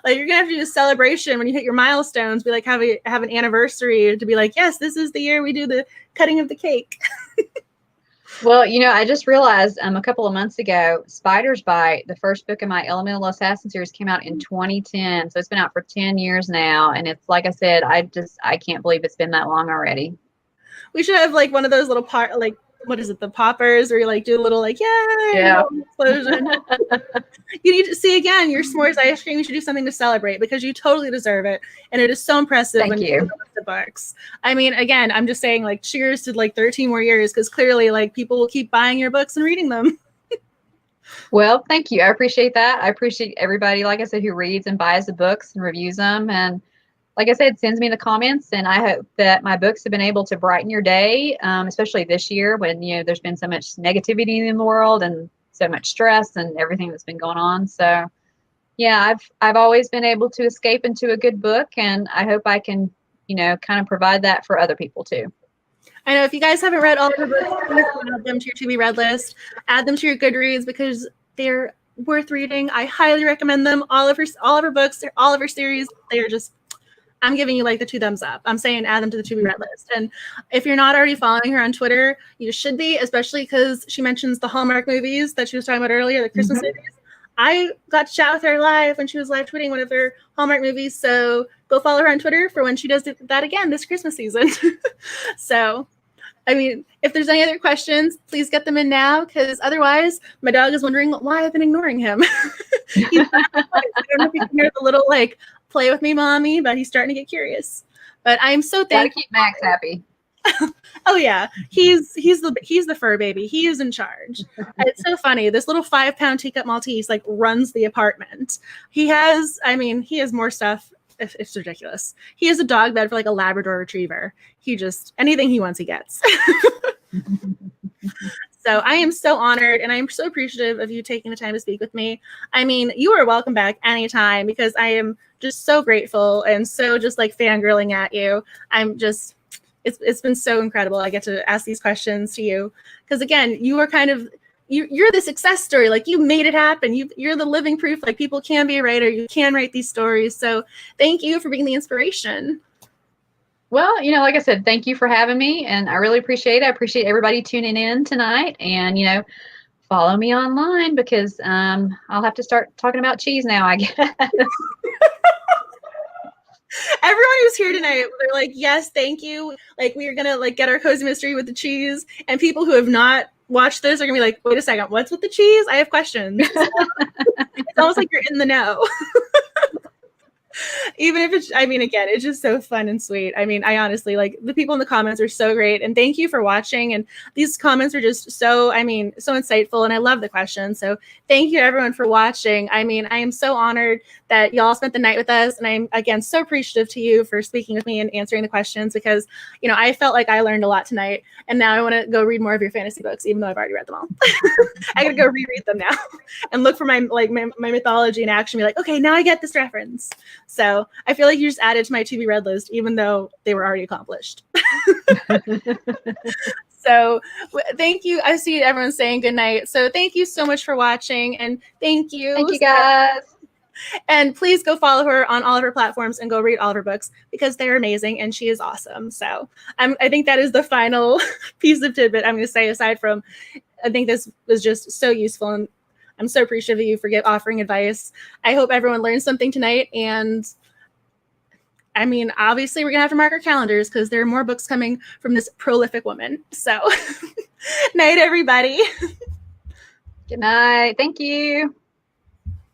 Like, you're gonna have to do a celebration when you hit your milestones. Be like, have an anniversary to be like, yes, this is the year we do the cutting of the cake. Well, I just realized a couple of months ago, Spider's Bite, the first book in my Elemental Assassin series, came out in 2010. So it's been out for 10 years now. And it's, like I said, I can't believe it's been that long already. We should have like one of those little what is it, the poppers, where you like do a little like, yeah, explosion. You need to see, again, your s'mores ice cream. You should do something to celebrate, because you totally deserve it. And it is so impressive. Thank you. The books. I mean, again, I'm just saying, like, cheers to like 13 more years, because clearly, like, people will keep buying your books and reading them. Well, thank you. I appreciate that. I appreciate everybody, like I said, who reads and buys the books and reviews them. And like I said, sends me the comments, and I hope that my books have been able to brighten your day, especially this year when, there's been so much negativity in the world and so much stress and everything that's been going on. So yeah, I've always been able to escape into a good book, and I hope I can, kind of provide that for other people ttoo. I know if you guys haven't read all of her books, please add them to your to be read list, add them to your Goodreads, because they're worth reading. I highly recommend them. All of her books, all of her series, they're just, I'm giving you like the 2 thumbs up. I'm saying add them to the to be read list. And if you're not already following her on Twitter, you should be, especially because she mentions the Hallmark movies that she was talking about earlier, the Christmas movies. I got to chat with her live when she was live tweeting one of her Hallmark movies. So go follow her on Twitter for when she does that again this Christmas season. So, I mean, if there's any other questions, please get them in now, because otherwise my dog is wondering why I've been ignoring him. I don't know if you can hear the little like, play with me, mommy, but he's starting to get curious. But I am so thankful. Gotta keep Max happy. Oh yeah, he's the fur baby. He is in charge. It's so funny. This little 5-pound teacup Maltese like runs the apartment. He has more stuff. It's ridiculous. He has a dog bed for like a Labrador Retriever. He just, anything he wants, he gets. So I am so honored, and I'm so appreciative of you taking the time to speak with me. I mean, you are welcome back anytime, because I am just so grateful and so just like fangirling at you. I'm just, it's been so incredible. I get to ask these questions to you because, again, you are kind of, you're the success story. Like, you made it happen. You're the living proof. Like, people can be a writer. You can write these stories. So thank you for being the inspiration. Well, you know, like I said, thank you for having me, and I really appreciate it. I appreciate everybody tuning in tonight, and, you know, follow me online, because I'll have to start talking about cheese now, I guess. Everyone who's here tonight, they're like, yes, thank you. Like, we are going to like get our cozy mystery with the cheese, and people who have not watched this are going to be like, wait a second, what's with the cheese? I have questions. So, it's almost like you're in the know. Even if it's, I mean, again, it's just so fun and sweet. I mean, I honestly, like, the people in the comments are so great, and thank you for watching. And these comments are just so, I mean, so insightful, and I love the questions. So thank you everyone for watching. I mean, I am so honored that y'all spent the night with us, and I'm, again, so appreciative to you for speaking with me and answering the questions, because, you know, I felt like I learned a lot tonight, and now I want to go read more of your fantasy books, even though I've already read them all. I gotta go reread them now and look for my mythology in action, be like, okay, now I get this reference. So I feel like you just added to my to be read list, even though they were already accomplished. So thank you. I see everyone saying good night. So thank you so much for watching, and thank you. Thank you, guys. And please go follow her on all of her platforms and go read all of her books, because they're amazing and she is awesome. So I think that is the final piece of tidbit I'm going to say, aside from, I think this was just so useful, and I'm so appreciative of you for offering advice. I hope everyone learned something tonight. And I mean, obviously, we're going to have to mark our calendars, because there are more books coming from this prolific woman. So night, everybody. Good night. Thank you.